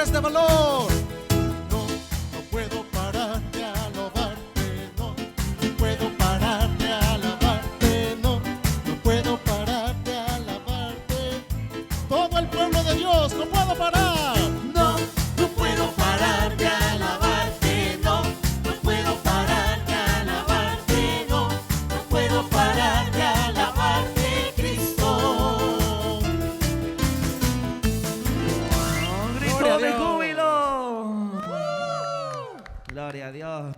hombres de valor. No puedo parar de alabarte, no puedo parar de alabarte, no puedo parar de alabarte. Todo el pueblo de Dios, no puedo parar. No puedo parar de alabarte, no puedo parar de alabarte, no puedo parar de alabarte, Cristo. Un grito Gloria a de Dios. júbilo. Gloria a Dios.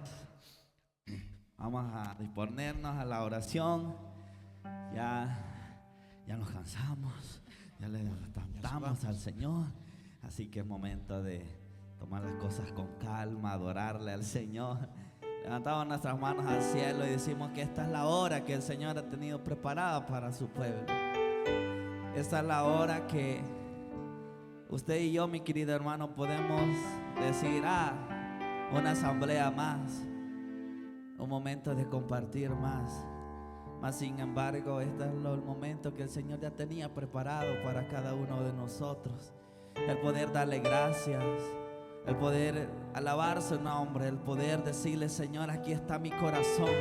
Vamos a disponernos a la oración. Ya nos cansamos, ya le cantamos al Señor. Así que es momento de tomar las cosas con calma, adorarle al Señor. Levantamos nuestras manos al cielo y decimos que esta es la hora que el Señor ha tenido preparada para su pueblo. Esta es la hora que usted y yo, mi querido hermano, podemos decir, una asamblea más, un momento de compartir más. Mas sin embargo, este es el momento que el Señor ya tenía preparado para cada uno de nosotros. El poder darle gracias, el poder alabar su nombre, el poder decirle: Señor, aquí está mi corazón,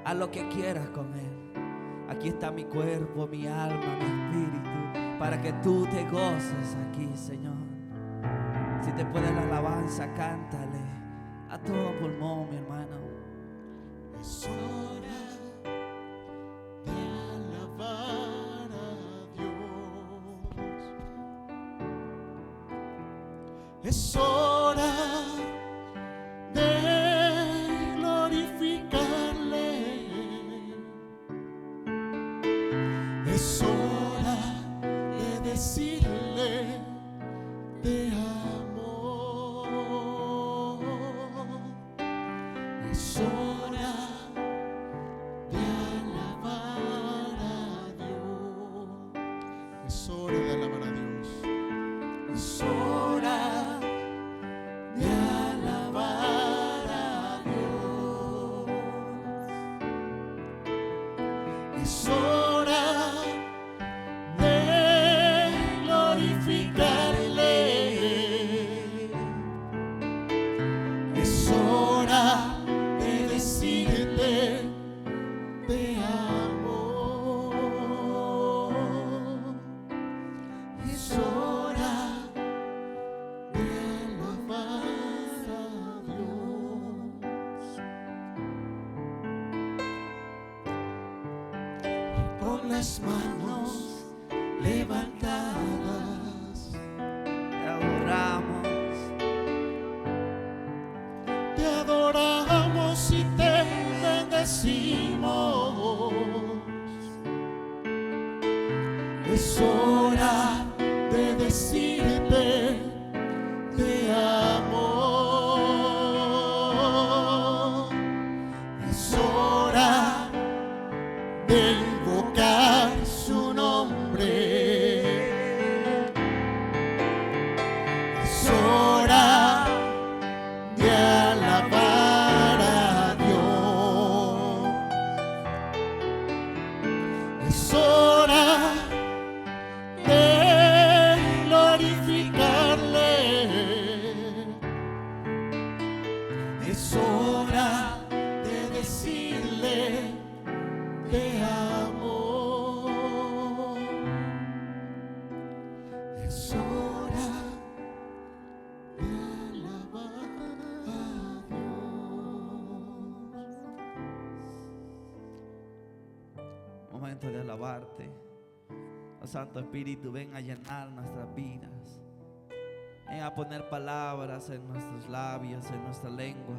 haz lo que quieras con él. Aquí está mi cuerpo, mi alma, mi espíritu, para que tú te goces aquí, Señor. Si te puede la alabanza, cántale a todo pulmón, mi hermano. Es hora de alabar a Dios. Es hora de glorificarle. Es hora de decirle: te amo. Es hora de alabar a Dios. Es hora de alabar a Dios. Es hora de alabar a Dios. Es hora de glorificarle. Es hora de decirte: te amo. Es hora de alabar a Dios. Con las manos levantadas, Te adoramos, te adoramos y te bendecimos. Es hora de decirte: te amo. Es hora de invocar su nombre. Es hora de alabar a Dios. Es hora de glorificarle. Es hora de decirle: te amo. Es hora de alabar a Dios. momento de alabarte. Oh Santo Espíritu, ven a llenar nuestras vidas. Ven a poner palabras en nuestros labios, en nuestra lengua,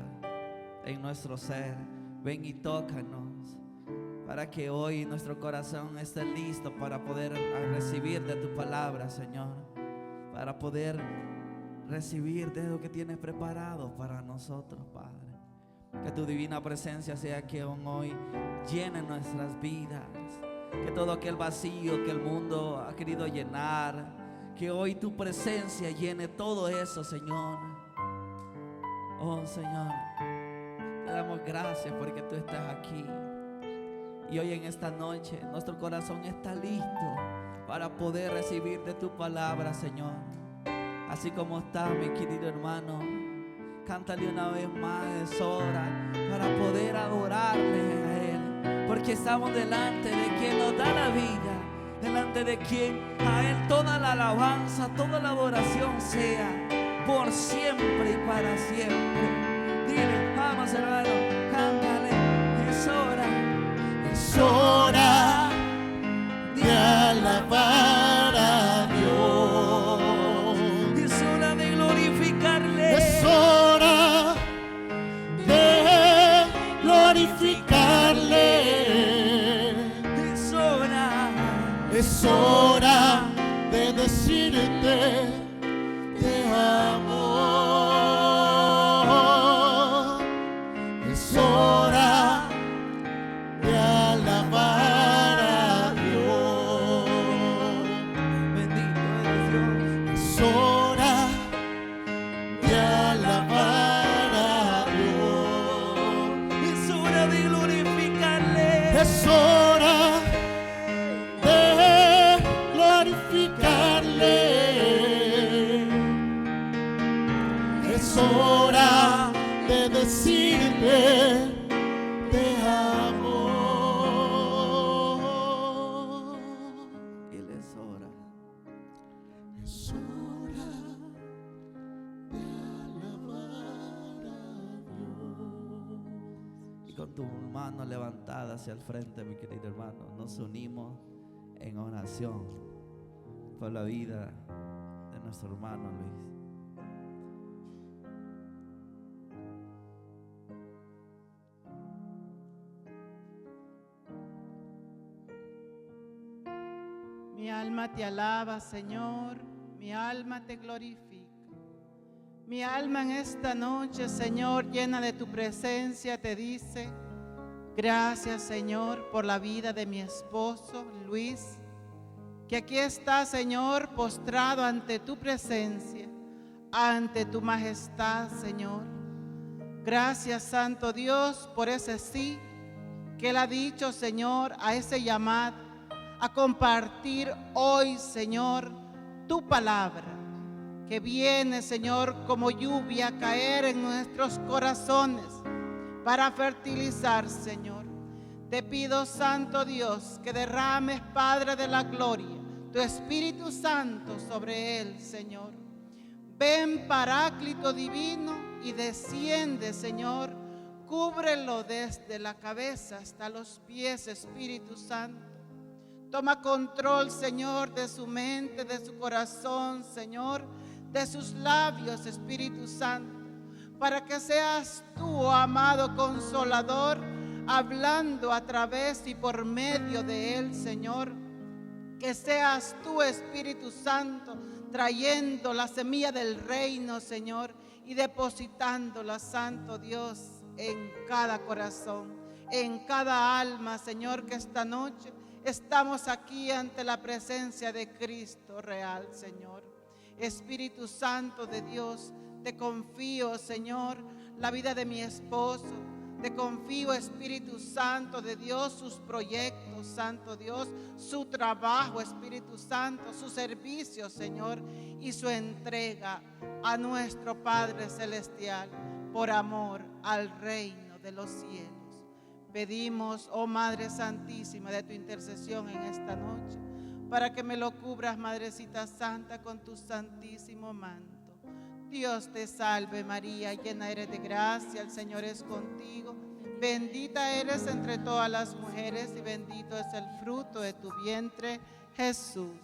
en nuestro ser. Ven y tócanos, para que hoy nuestro corazón esté listo para poder recibir de tu palabra, Señor. Para poder recibir de lo que tienes preparado para nosotros, Padre. Que tu divina presencia sea que aún hoy llene nuestras vidas. Que todo aquel vacío que el mundo ha querido llenar, que hoy tu presencia llene todo eso, Señor. Oh Señor, te damos gracias porque tú estás aquí. Y hoy en esta noche nuestro corazón está listo para poder recibir de tu palabra, Señor. Así como está, mi querido hermano, cántale una vez más, es hora para poder adorarle a Él, porque estamos delante de quien nos da la vida, delante de quien a Él toda la alabanza, toda la adoración sea por siempre y para siempre. Dile, vamos hermano, cántale, es hora de alabar a Dios. Es hora de glorificarle. Es hora de glorificarle. Es hora de decirte te amo. Es hora de alabar a Dios. Bendito eres Dios. Es hora de alabar a Dios. Es hora de glorificarle. Es hora de glorificarle. Es hora de decirte te amo. Él es hora. Es hora de alabar a Dios. Y con tu mano levantada hacia el frente, mi querido hermano, nos unimos en oración por la vida de nuestro hermano Luis. Mi alma te alaba, Señor, mi alma te glorifica. Mi alma en esta noche, Señor, llena de tu presencia, te dice: gracias, Señor, por la vida de mi esposo, Luis, que aquí está, Señor, postrado ante tu presencia, ante tu majestad, Señor. Gracias, Santo Dios, por ese sí que Él ha dicho, Señor, a ese llamado, a compartir hoy, Señor, tu palabra, que viene, Señor, como lluvia a caer en nuestros corazones para fertilizar, Señor. Te pido, Santo Dios, que derrames, Padre de la gloria, tu Espíritu Santo sobre él, Señor. Ven, Paráclito divino, y desciende, Señor. Cúbrelo desde la cabeza hasta los pies, Espíritu Santo. Toma control, Señor, de su mente, de su corazón, Señor, de sus labios, Espíritu Santo, para que seas tú, amado Consolador, hablando a través y por medio de él, Señor. Que seas tú, Espíritu Santo, trayendo la semilla del reino, Señor, y depositándola, Santo Dios, en cada corazón, en cada alma, Señor, que esta noche estamos aquí ante la presencia de Cristo real, Señor. Espíritu Santo de Dios, te confío, Señor, la vida de mi esposo. Te confío, Espíritu Santo de Dios, sus proyectos, Santo Dios, su trabajo, Espíritu Santo, su servicio, Señor, y su entrega a nuestro Padre Celestial por amor al reino de los cielos. Pedimos, oh Madre Santísima, de tu intercesión en esta noche, para que me lo cubras, Madrecita Santa, con tu santísimo manto. Dios te salve María, llena eres de gracia, el Señor es contigo. Bendita eres entre todas las mujeres y bendito es el fruto de tu vientre, Jesús.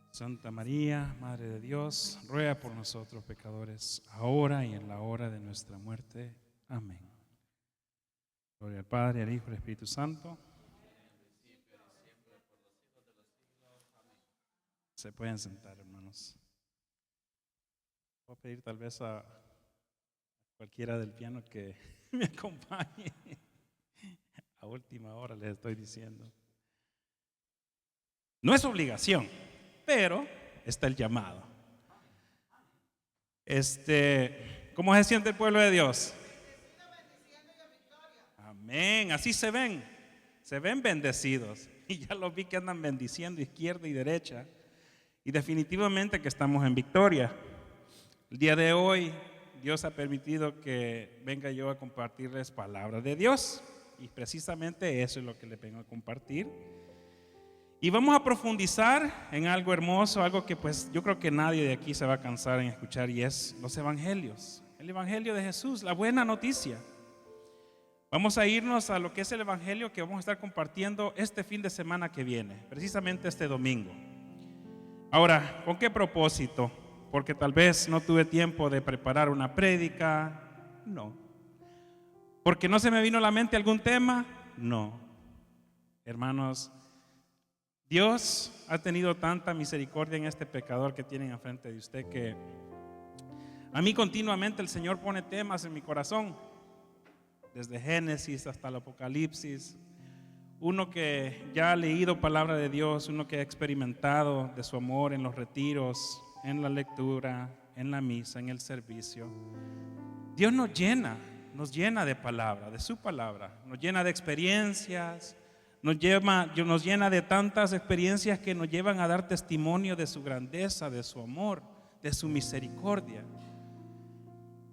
Santa María, Madre de Dios, ruega por nosotros pecadores, ahora y en la hora de nuestra muerte. Amén. Gloria al Padre, al Hijo y al Espíritu Santo. Se pueden sentar, hermanos. Voy a pedir tal vez a cualquiera del piano que me acompañe. A última hora les estoy diciendo. No es obligación, pero está el llamado. ¿Cómo se siente el pueblo de Dios? Amén, así se ven bendecidos. Y ya los vi que andan bendiciendo izquierda y derecha. Y definitivamente que estamos en victoria. El día de hoy Dios ha permitido que venga yo a compartirles palabra de Dios. Y precisamente eso es lo que les vengo a compartir. Y vamos a profundizar en algo hermoso, algo que pues yo creo que nadie de aquí se va a cansar en escuchar, y es los evangelios. El evangelio de Jesús, la buena noticia. Vamos a irnos a lo que es el evangelio que vamos a estar compartiendo este fin de semana que viene, precisamente este domingo. Ahora, ¿con qué propósito? Porque tal vez no tuve tiempo de preparar una prédica, no. Porque no se me vino a la mente algún tema, no. Hermanos, Dios ha tenido tanta misericordia en este pecador que tienen enfrente de usted, que a mí continuamente el Señor pone temas en mi corazón, desde Génesis hasta el Apocalipsis. Uno que ya ha leído palabra de Dios, uno que ha experimentado de su amor en los retiros, en la lectura, en la misa, en el servicio. Dios nos llena de palabra, de su palabra, nos llena de experiencias, nos llena de tantas experiencias que nos llevan a dar testimonio de su grandeza, de su amor, de su misericordia.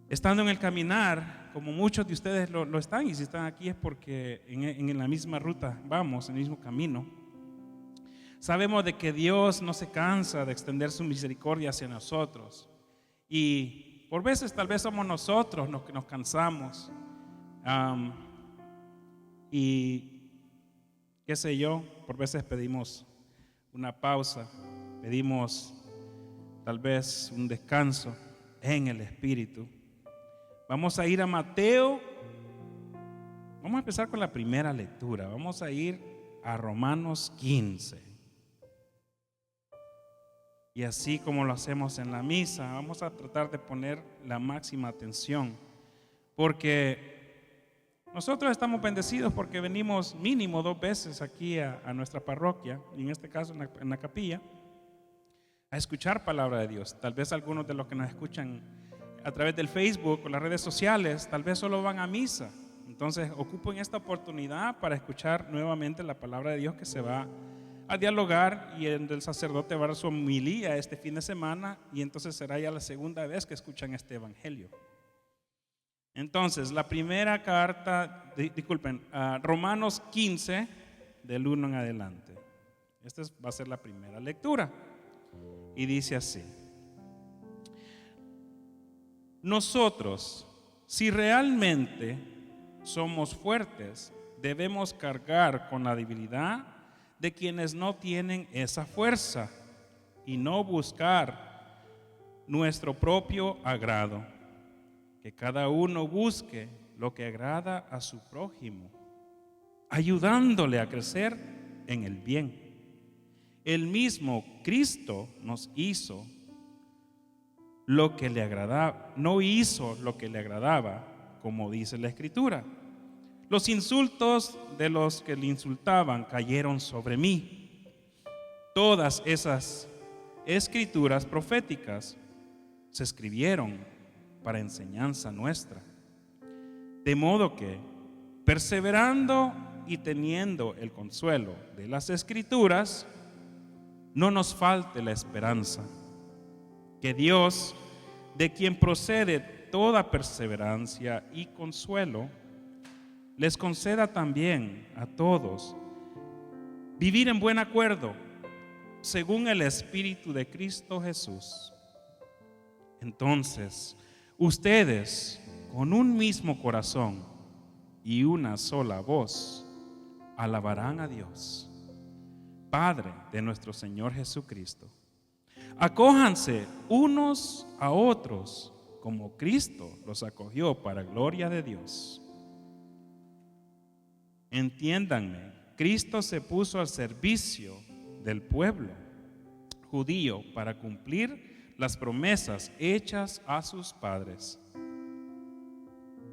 Estando en el caminar, como muchos de ustedes lo están, y si están aquí es porque en la misma ruta vamos, en el mismo camino. Sabemos de que Dios no se cansa de extender su misericordia hacia nosotros. Y por veces tal vez somos nosotros los que nos cansamos. Y qué sé yo, por veces pedimos una pausa, pedimos tal vez un descanso en el Espíritu. Vamos a ir a Mateo. Vamos a empezar con la primera lectura. Vamos a ir a Romanos 15. Y así como lo hacemos en la misa, vamos a tratar de poner la máxima atención, porque nosotros estamos bendecidos porque venimos mínimo 2 veces aquí a nuestra parroquia, y en este caso en la capilla, a escuchar palabra de Dios. Tal vez algunos de los que nos escuchan a través del Facebook o las redes sociales, tal vez solo van a misa. Entonces ocupen esta oportunidad para escuchar nuevamente la palabra de Dios, que se va a dialogar, y el sacerdote va a dar su homilía este fin de semana, y entonces será ya la segunda vez que escuchan este evangelio. Entonces, la primera carta, Romanos 15, del 1 en adelante. Esta va a ser la primera lectura, y dice así: nosotros, si realmente somos fuertes, debemos cargar con la debilidad de quienes no tienen esa fuerza, y no buscar nuestro propio agrado. Que cada uno busque lo que agrada a su prójimo, ayudándole a crecer en el bien. El mismo Cristo nos hizo lo que le agradaba, no hizo lo que le agradaba, como dice la Escritura. Los insultos de los que le insultaban cayeron sobre mí. Todas esas escrituras proféticas se escribieron para enseñanza nuestra, de modo que, perseverando y teniendo el consuelo de las Escrituras, no nos falte la esperanza. Que Dios, de quien procede toda perseverancia y consuelo, les conceda también a todos vivir en buen acuerdo, según el Espíritu de Cristo Jesús. Entonces, ustedes, con un mismo corazón y una sola voz, alabarán a Dios, Padre de nuestro Señor Jesucristo. Acójanse unos a otros como Cristo los acogió para gloria de Dios. Entiéndanme, Cristo se puso al servicio del pueblo judío para cumplir las promesas hechas a sus padres,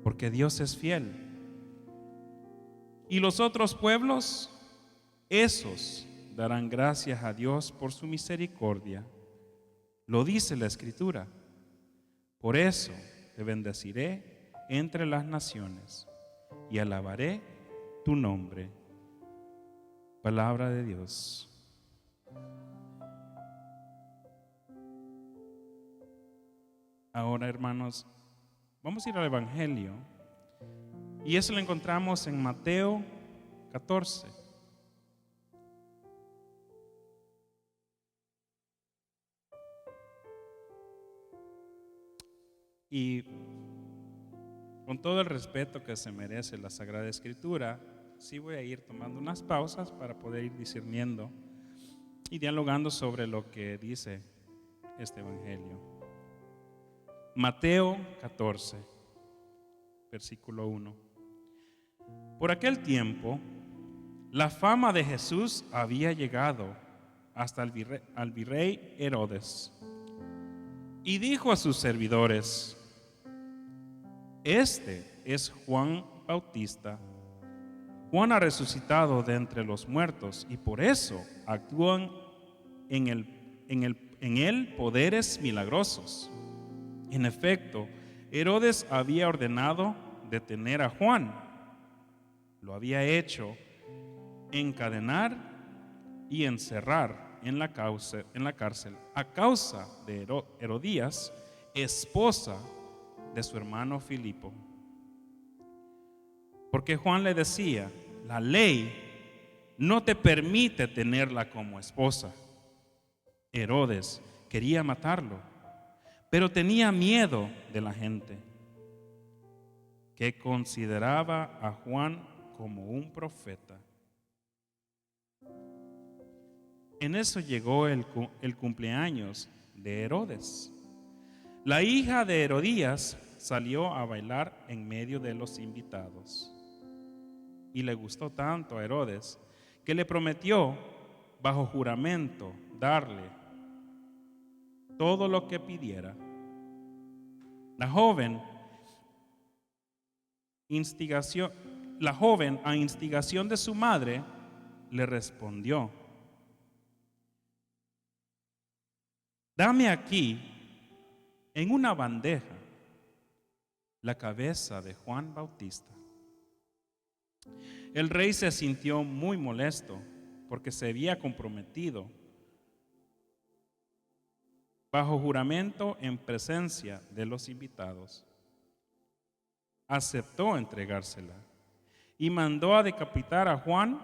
porque Dios es fiel. Y los otros pueblos, esos darán gracias a Dios por su misericordia. Lo dice la Escritura: por eso te bendeciré entre las naciones y alabaré tu nombre. Palabra de Dios. Ahora, hermanos, vamos a ir al Evangelio. Y eso lo encontramos en Mateo 14. Y con todo el respeto que se merece la Sagrada Escritura, sí voy a ir tomando unas pausas para poder ir discerniendo y dialogando sobre lo que dice este Evangelio. Mateo 14, versículo 1. Por aquel tiempo, la fama de Jesús había llegado hasta al virrey Herodes, y dijo a sus servidores: este es Juan Bautista. Juan ha resucitado de entre los muertos y por eso actúan en él poderes milagrosos. En efecto, Herodes había ordenado detener a Juan. Lo había hecho encadenar y encerrar en la cárcel a causa de Herodías, esposa de su hermano Filipo. Porque Juan le decía: la ley no te permite tenerla como esposa. Herodes quería matarlo, pero tenía miedo de la gente, que consideraba a Juan como un profeta. En eso llegó el cumpleaños de Herodes. La hija de Herodías salió a bailar en medio de los invitados. Y le gustó tanto a Herodes que le prometió bajo juramento darle todo lo que pidiera. La joven, a instigación de su madre, le respondió: dame aquí en una bandeja la cabeza de Juan Bautista. El rey se sintió muy molesto porque se había comprometido bajo juramento en presencia de los invitados. Aceptó entregársela y mandó a decapitar a Juan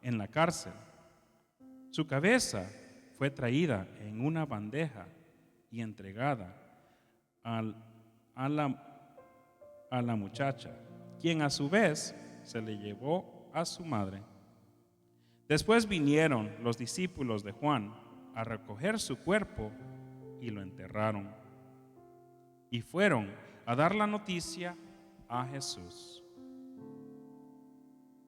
en la cárcel. Su cabeza fue traída en una bandeja y entregada a la muchacha, quien a su vez se le llevó a su madre. Después vinieron los discípulos de Juan a recoger su cuerpo y lo enterraron. Y fueron a dar la noticia a Jesús.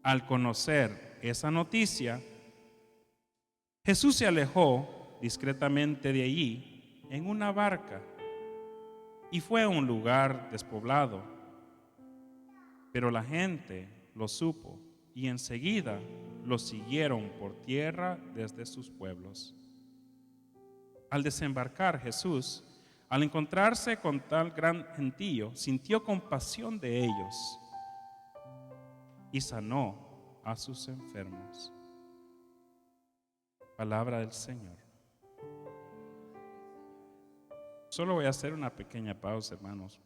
Al conocer esa noticia, Jesús se alejó discretamente de allí en una barca y fue a un lugar despoblado. Pero la gente lo supo y enseguida lo siguieron por tierra desde sus pueblos. Al desembarcar Jesús, al encontrarse con tal gran gentío, sintió compasión de ellos y sanó a sus enfermos. Palabra del Señor. Solo voy a hacer una pequeña pausa, hermanos.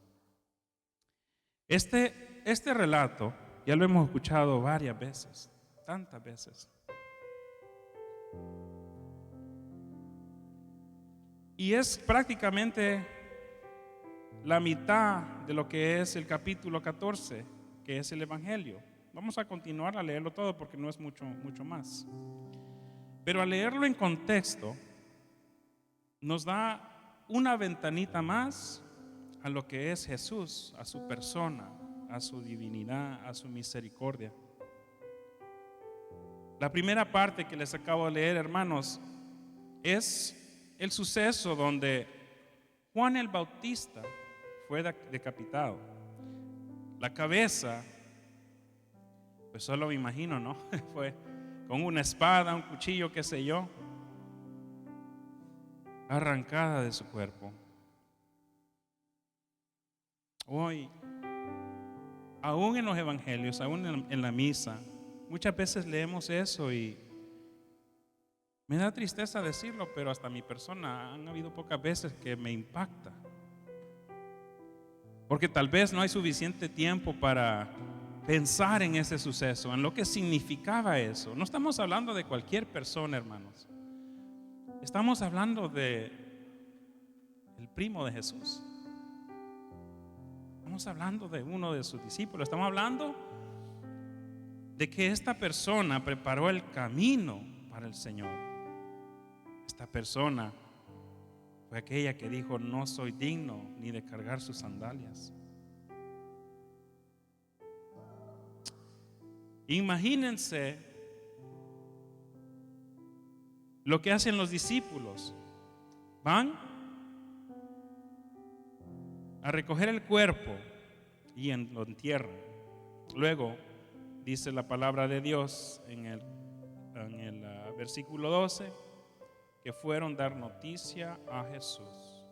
Este relato ya lo hemos escuchado varias veces, tantas veces. Y es prácticamente la mitad de lo que es el capítulo 14, que es el Evangelio. Vamos a continuar a leerlo todo porque no es mucho más. Pero al leerlo en contexto, nos da una ventanita más a lo que es Jesús, a su persona, a su divinidad, a su misericordia. La primera parte que les acabo de leer, hermanos, es el suceso donde Juan el Bautista fue decapitado. La cabeza, pues solo me imagino, ¿no? Fue con una espada, un cuchillo, qué sé yo, arrancada de su cuerpo. Hoy, aún en los evangelios, aún en la misa, muchas veces leemos eso y me da tristeza decirlo, pero hasta mi persona han habido pocas veces que me impacta Porque tal vez no hay suficiente tiempo para pensar en ese suceso, en lo que significaba eso. No estamos hablando de cualquier persona, hermanos. Estamos hablando de el primo de Jesús. Estamos hablando de uno de sus discípulos. Estamos hablando de que esta persona preparó el camino para el Señor. Esta persona fue aquella que dijo: no soy digno ni de cargar sus sandalias. Imagínense lo que hacen los discípulos. Van a recoger el cuerpo y lo entierran. Luego dice la palabra de Dios en el versículo 12 que fueron a dar noticia a Jesús.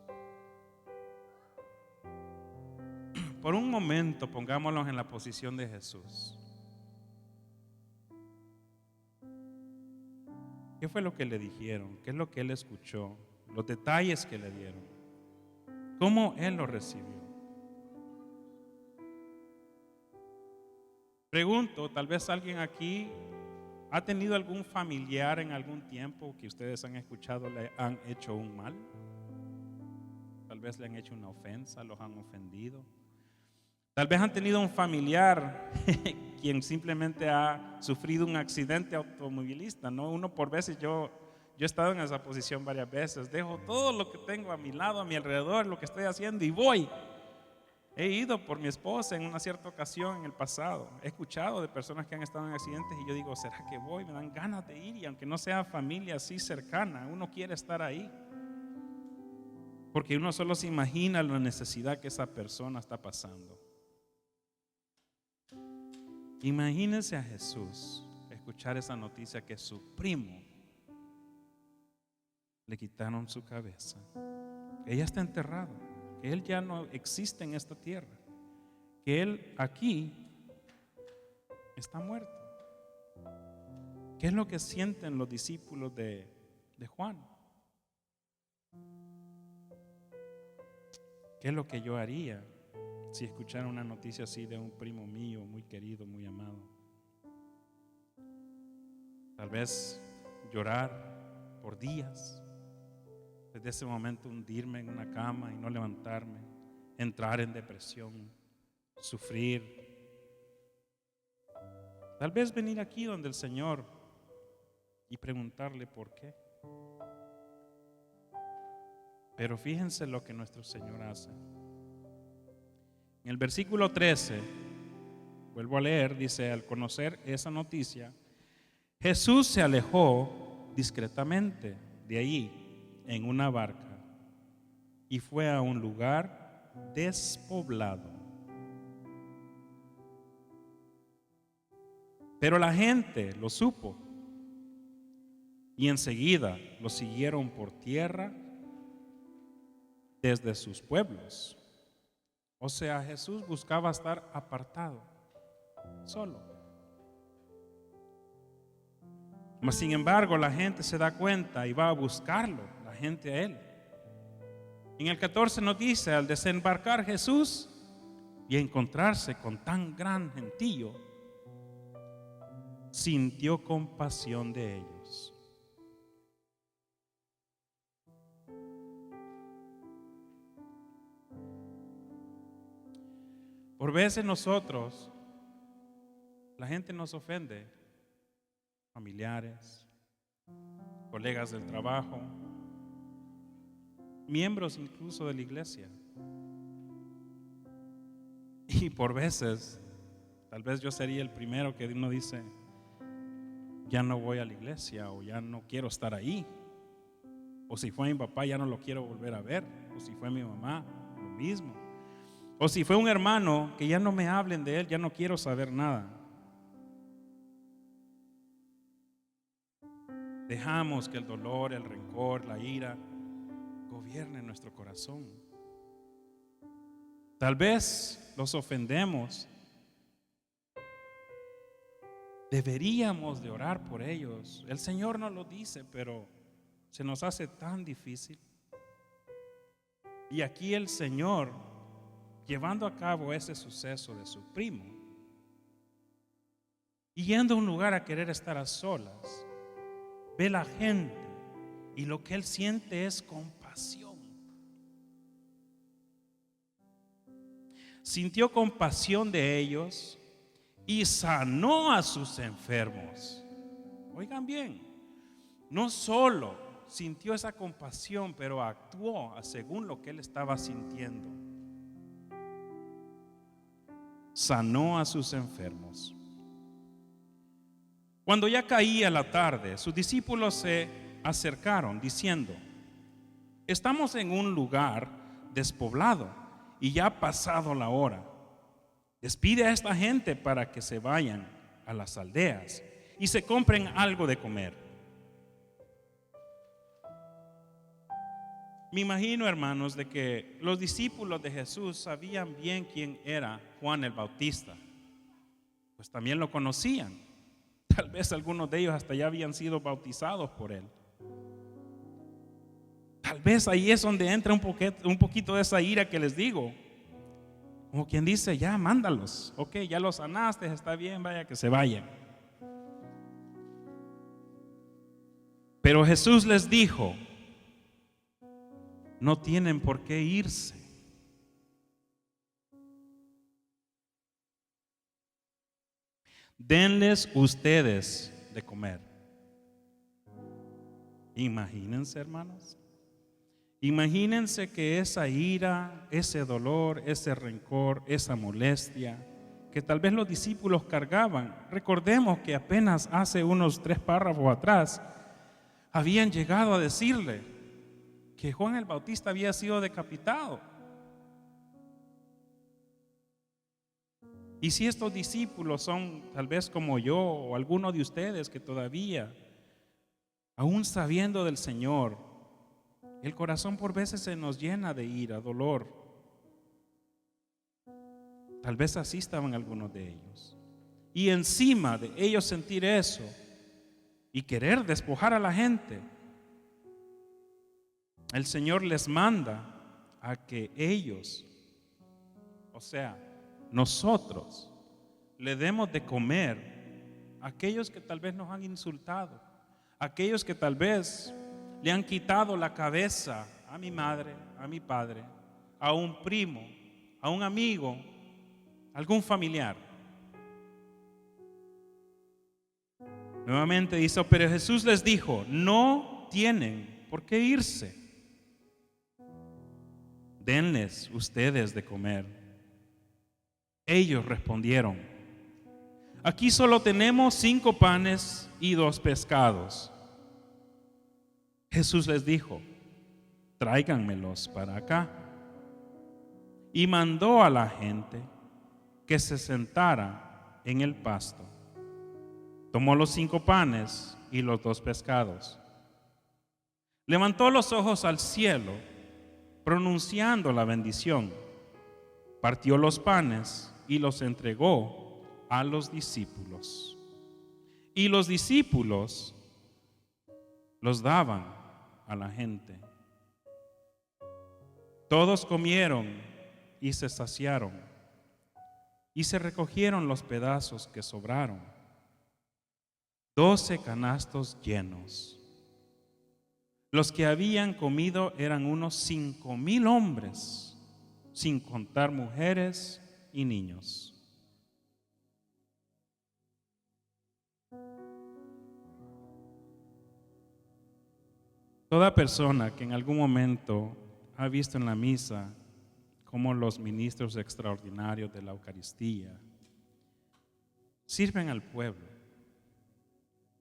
Por un momento pongámonos en la posición de Jesús. ¿Qué fue lo que le dijeron? ¿Qué es lo que él escuchó? Los detalles que le dieron. ¿Cómo él lo recibió? Pregunto, tal vez alguien aquí ha tenido algún familiar en algún tiempo que ustedes han escuchado le han hecho un mal. Tal vez le han hecho una ofensa, los han ofendido. Tal vez han tenido un familiar quien simplemente ha sufrido un accidente automovilista, ¿no? Uno por veces, yo he estado en esa posición varias veces. Dejo todo lo que tengo a mi lado, a mi alrededor, lo que estoy haciendo y voy. He ido por mi esposa en una cierta ocasión en el pasado. He escuchado de personas que han estado en accidentes y yo digo, ¿será que voy? Me dan ganas de ir, y aunque no sea familia así cercana, uno quiere estar ahí. Porque uno solo se imagina la necesidad que esa persona está pasando. Imagínense a Jesús escuchar esa noticia que su primo le quitaron su cabeza, que ella está enterrado, que él ya no existe en esta tierra, que él aquí está muerto. ¿Qué es lo que sienten los discípulos de Juan? ¿Qué es lo que yo haría si escuchara una noticia así de un primo mío, muy querido, muy amado? Tal vez llorar por días, desde ese momento hundirme en una cama y no levantarme, entrar en depresión, sufrir. Tal vez venir aquí donde el Señor y preguntarle por qué. Pero fíjense lo que nuestro Señor hace. En el versículo 13, vuelvo a leer, dice: al conocer esa noticia, Jesús se alejó discretamente de allí en una barca y fue a un lugar despoblado. Pero la gente lo supo y enseguida lo siguieron por tierra desde sus pueblos. O sea, Jesús buscaba estar apartado, solo. Mas sin embargo, la gente se da cuenta y va a buscarlo, la gente a él. En el 14 nos dice: al desembarcar Jesús y encontrarse con tan gran gentío, sintió compasión de ellos. Por veces nosotros, la gente nos ofende, familiares, colegas del trabajo, miembros incluso de la iglesia. Y por veces, tal vez yo sería el primero que uno dice: ya no voy a la iglesia, o ya no quiero estar ahí. O si fue mi papá, ya no lo quiero volver a ver. O si fue mi mamá, lo mismo. O si fue un hermano, que ya no me hablen de él, ya no quiero saber nada. Dejamos que el dolor, el rencor, la ira gobierne nuestro corazón. Tal vez los ofendemos. Deberíamos de orar por ellos. El Señor nos lo dice, pero se nos hace tan difícil. Y aquí el Señor llevando a cabo ese suceso de su primo y yendo a un lugar a querer estar a solas, ve la gente y lo que él siente es compasión. Sintió compasión de ellos y sanó a sus enfermos. Oigan bien, no solo sintió esa compasión, pero actuó según lo que él estaba sintiendo. Sanó a sus enfermos. Cuando ya caía la tarde, sus discípulos se acercaron diciendo: estamos en un lugar despoblado y ya ha pasado la hora. Despide a esta gente para que se vayan a las aldeas y se compren algo de comer. Me imagino, hermanos, de que los discípulos de Jesús sabían bien quién era Juan el Bautista. Pues también lo conocían. Tal vez algunos de ellos hasta ya habían sido bautizados por él. Tal vez ahí es donde entra un poquito de esa ira que les digo. Como quien dice: ya, mándalos. Ok, ya los sanaste, está bien, vaya que se vayan. Pero Jesús les dijo: no tienen por qué irse. Denles ustedes de comer. Imagínense, hermanos. Imagínense que esa ira, ese dolor, ese rencor, esa molestia que tal vez los discípulos cargaban. Recordemos que apenas hace unos 3 párrafos atrás habían llegado a decirle que Juan el Bautista había sido decapitado. Y si estos discípulos son tal vez como yo o alguno de ustedes que todavía, aún sabiendo del Señor, el corazón por veces se nos llena de ira, dolor. Tal vez así estaban algunos de ellos. Y encima de ellos sentir eso y querer despojar a la gente, el Señor les manda a que ellos, o sea, nosotros, le demos de comer a aquellos que tal vez nos han insultado, a aquellos que tal vez le han quitado la cabeza a mi madre, a mi padre, a un primo, a un amigo, a algún familiar. Nuevamente dice: pero Jesús les dijo: no tienen por qué irse. Denles ustedes de comer. Ellos respondieron: aquí solo tenemos 5 panes y 2 pescados. Jesús les dijo: tráiganmelos para acá. Y mandó a la gente que se sentara en el pasto. Tomó los 5 panes y los 2 pescados. Levantó los ojos al cielo, pronunciando la bendición. Partió los panes y los entregó a los discípulos. Y los discípulos los daban a la gente. Todos comieron y se saciaron, y se recogieron los pedazos que sobraron, 12 canastos llenos. Los que habían comido eran unos 5,000 hombres, sin contar mujeres y niños. Toda persona que en algún momento ha visto en la misa cómo los ministros extraordinarios de la Eucaristía sirven al pueblo.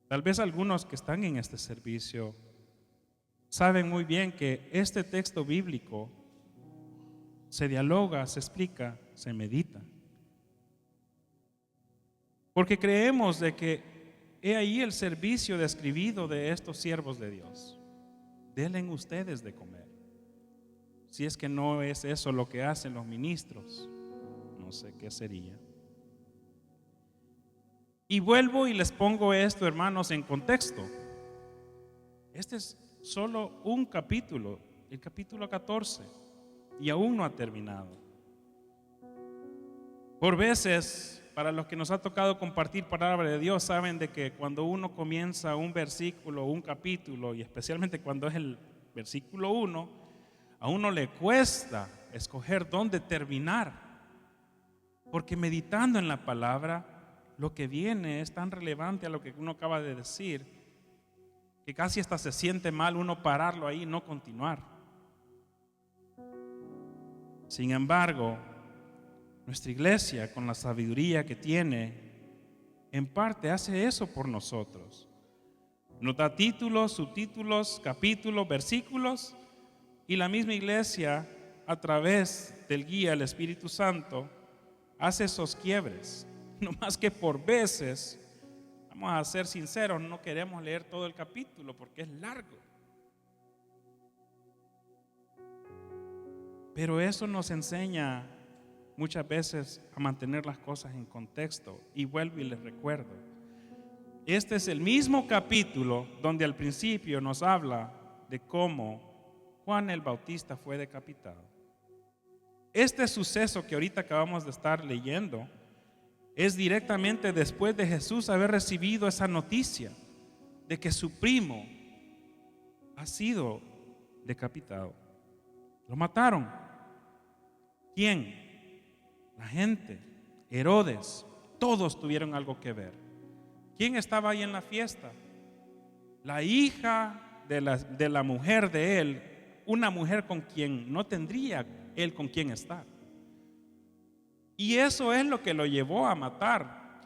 Tal vez algunos que están en este servicio saben muy bien que este texto bíblico se dialoga, se explica, se medita. Porque creemos de que he ahí el servicio describido de estos siervos de Dios. Denle ustedes de comer. Si es que no es eso lo que hacen los ministros, no sé qué sería. Y vuelvo y les pongo esto, hermanos, en contexto. Este es solo un capítulo, el capítulo 14, y aún no ha terminado. Por veces, para los que nos ha tocado compartir palabra de Dios, saben de que cuando uno comienza un versículo, un capítulo, y especialmente cuando es el versículo 1, a uno le cuesta escoger dónde terminar, porque meditando en la palabra, lo que viene es tan relevante a lo que uno acaba de decir, que casi hasta se siente mal uno pararlo ahí y no continuar. Sin embargo, nuestra iglesia, con la sabiduría que tiene, en parte hace eso por nosotros. Nos da títulos, subtítulos, capítulos, versículos, y la misma iglesia, a través del guía del Espíritu Santo, hace esos quiebres. No más que por veces, vamos a ser sinceros, no queremos leer todo el capítulo porque es largo. Pero eso nos enseña muchas veces a mantener las cosas en contexto. Y vuelvo y les recuerdo, este es el mismo capítulo donde al principio nos habla de cómo Juan el Bautista fue decapitado. Este suceso que ahorita acabamos de estar leyendo es directamente después de Jesús haber recibido esa noticia de que su primo ha sido decapitado. Lo mataron. ¿Quién? La gente, Herodes, todos tuvieron algo que ver. ¿Quién estaba ahí en la fiesta? La hija de la mujer de él, una mujer con quien no tendría él con quien estar. Y eso es lo que lo llevó a matar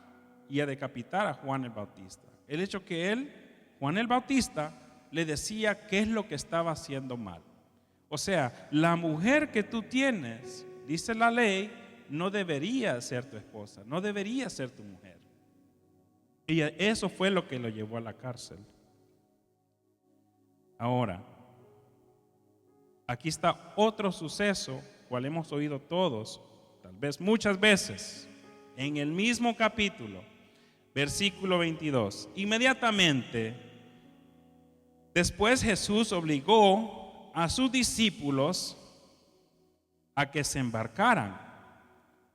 y a decapitar a Juan el Bautista. El hecho que él, Juan el Bautista, le decía qué es lo que estaba haciendo mal. O sea, la mujer que tú tienes, dice la ley, no debería ser tu esposa, no debería ser tu mujer. Y eso fue lo que lo llevó a la cárcel. Ahora, aquí está otro suceso, cual hemos oído todos, tal vez muchas veces, en el mismo capítulo, versículo 22. Inmediatamente, después Jesús obligó a sus discípulos a que se embarcaran.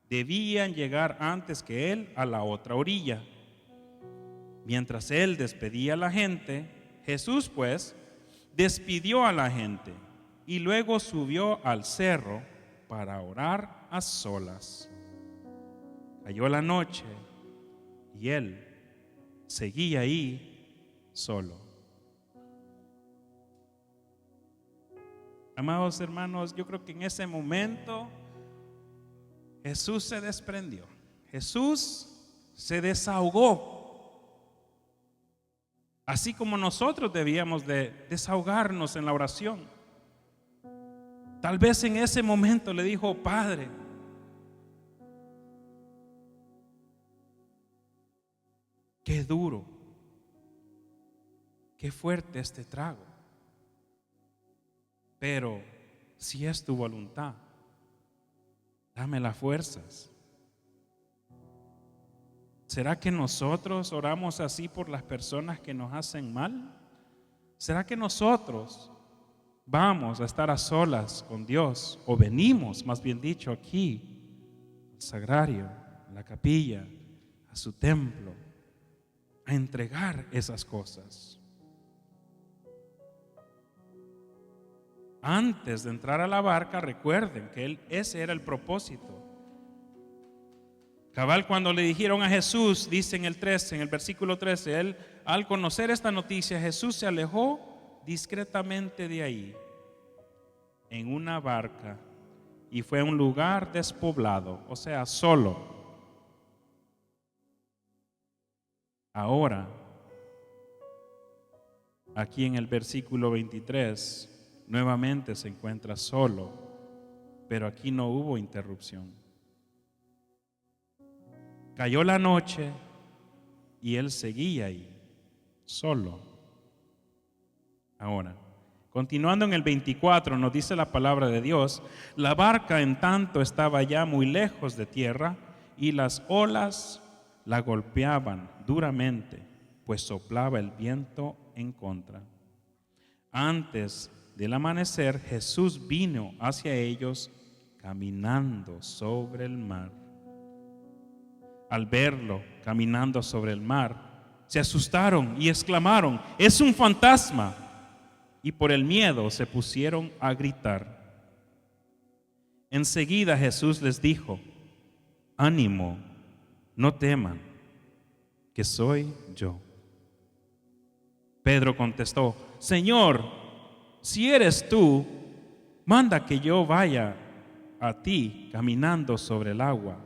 Debían llegar antes que él a la otra orilla. Mientras él despedía a la gente, Jesús pues despidió a la gente y luego subió al cerro para orar a solas. Cayó la noche y él seguía ahí solo. Amados hermanos, yo creo que en ese momento Jesús se desprendió. Jesús se desahogó. Así como nosotros debíamos de desahogarnos en la oración. Tal vez en ese momento le dijo: Padre, qué duro, qué fuerte este trago. Pero si es tu voluntad, dame las fuerzas. ¿Será que nosotros oramos así por las personas que nos hacen mal? ¿Será que nosotros vamos a estar a solas con Dios, o venimos, más bien dicho, aquí al sagrario, a la capilla, a su templo, a entregar esas cosas? Antes de entrar a la barca, recuerden que ese era el propósito. Cabal, cuando le dijeron a Jesús, dice en el versículo 13, él, al conocer esta noticia, Jesús se alejó discretamente de ahí, en una barca, y fue a un lugar despoblado, o sea, solo. Ahora, aquí en el versículo 23, nuevamente se encuentra solo, pero aquí no hubo interrupción. Cayó la noche y él seguía ahí, solo. Ahora, continuando en el 24, nos dice la palabra de Dios: la barca en tanto estaba ya muy lejos de tierra y las olas la golpeaban duramente, pues soplaba el viento en contra. Antes del amanecer, Jesús vino hacia ellos caminando sobre el mar. al verlo caminando sobre el mar, se asustaron y exclamaron: «¡Es un fantasma!», y por el miedo se pusieron a gritar. Enseguida Jesús les dijo: «Ánimo, no teman, que soy yo». Pedro contestó: «Señor, si eres tú, manda que yo vaya a ti caminando sobre el agua».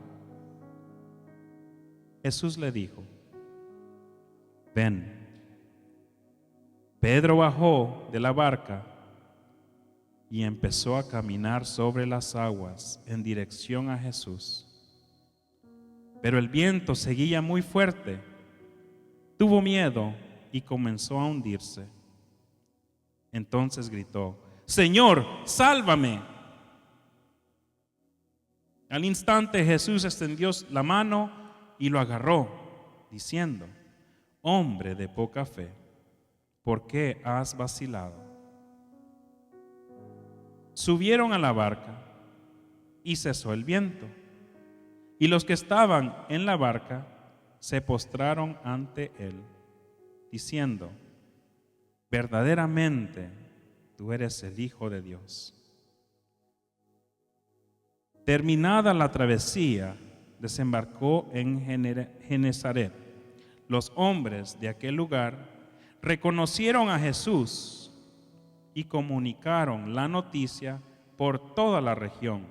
Jesús le dijo: «Ven». Pedro bajó de la barca y empezó a caminar sobre las aguas en dirección a Jesús. Pero el viento seguía muy fuerte. Tuvo miedo y comenzó a hundirse. Entonces gritó: «Señor, sálvame». Al instante Jesús extendió la mano y lo agarró, diciendo: «Hombre de poca fe, ¿por qué has vacilado?». Subieron a la barca y cesó el viento, y los que estaban en la barca se postraron ante él, diciendo: «Verdaderamente tú eres el Hijo de Dios». Terminada la travesía, desembarcó en Genesaret. Los hombres de aquel lugar reconocieron a Jesús y comunicaron la noticia por toda la región.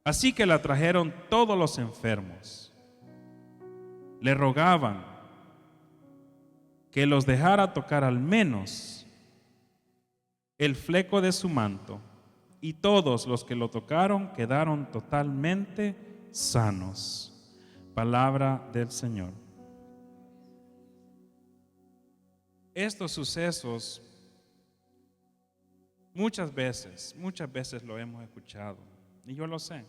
Así que la trajeron todos los enfermos. Le rogaban que los dejara tocar al menos el fleco de su manto, y todos los que lo tocaron quedaron totalmente sanos. Palabra del Señor. Estos sucesos muchas veces lo hemos escuchado, y yo lo sé.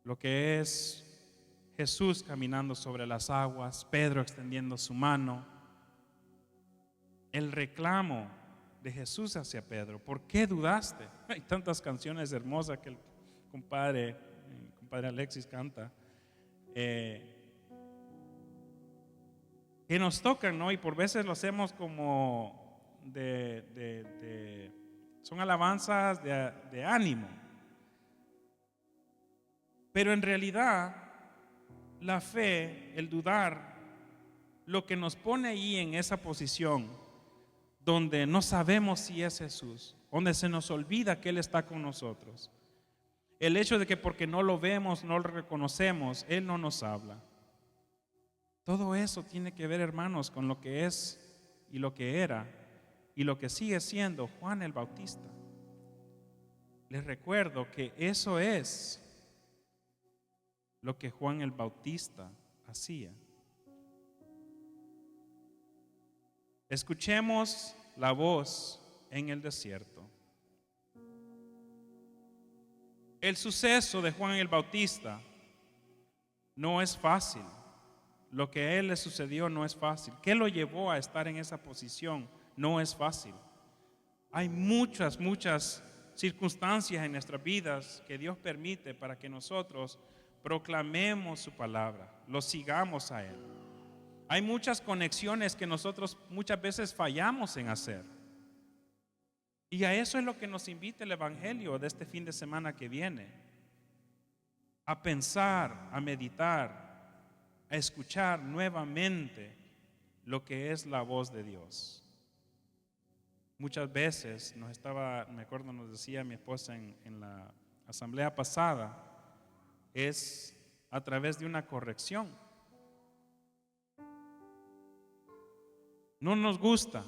Lo que es Jesús caminando sobre las aguas, Pedro extendiendo su mano, el reclamo de Jesús hacia Pedro: ¿por qué dudaste? Hay tantas canciones hermosas que el compadre Alexis canta, que nos tocan, ¿no? Y por veces lo hacemos como son alabanzas de ánimo. Pero en realidad, la fe, el dudar, lo que nos pone ahí en esa posición donde no sabemos si es Jesús, donde se nos olvida que Él está con nosotros. El hecho de que porque no lo vemos, no lo reconocemos, Él no nos habla. Todo eso tiene que ver, hermanos, con lo que es y lo que era y lo que sigue siendo Juan el Bautista. Les recuerdo que eso es lo que Juan el Bautista hacía. Escuchemos la voz en el desierto. El suceso de Juan el Bautista no es fácil. Lo que a él le sucedió no es fácil. ¿Qué lo llevó a estar en esa posición? No es fácil. Hay muchas circunstancias en nuestras vidas que Dios permite para que nosotros proclamemos su palabra, lo sigamos a Él. Hay muchas conexiones que nosotros muchas veces fallamos en hacer. Y a eso es lo que nos invita el Evangelio de este fin de semana que viene. A pensar, a meditar, a escuchar nuevamente lo que es la voz de Dios. Muchas veces me acuerdo, nos decía mi esposa en la asamblea pasada, es a través de una corrección. No nos gusta,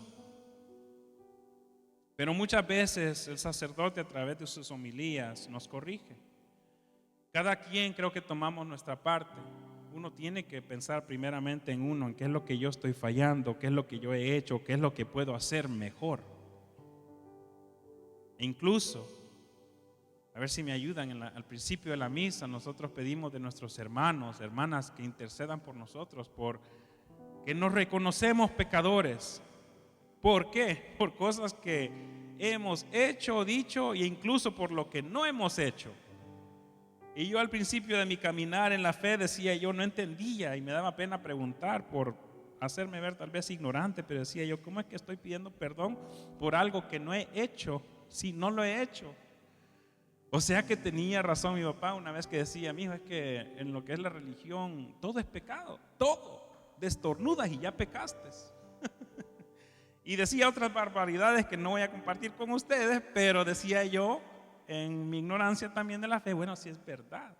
pero muchas veces el sacerdote a través de sus homilías nos corrige. Cada quien creo que tomamos nuestra parte. Uno tiene que pensar primeramente en uno, en qué es lo que yo estoy fallando, qué es lo que yo he hecho, qué es lo que puedo hacer mejor. E incluso, a ver si me ayudan, al principio de la misa nosotros pedimos de nuestros hermanos, hermanas que intercedan por nosotros, por que nos reconocemos pecadores. ¿Por qué? Por cosas que hemos hecho, dicho e incluso por lo que no hemos hecho. Y yo al principio de mi caminar en la fe decía, yo no entendía y me daba pena preguntar por hacerme ver tal vez ignorante, pero decía yo, ¿cómo es que estoy pidiendo perdón por algo que no he hecho si no lo he hecho? O sea que tenía razón mi papá una vez que decía, mijo, es que en lo que es la religión todo es pecado, todo, destornudas y ya pecaste. Y decía otras barbaridades que no voy a compartir con ustedes, pero decía yo en mi ignorancia también de la fe, bueno, sí es verdad.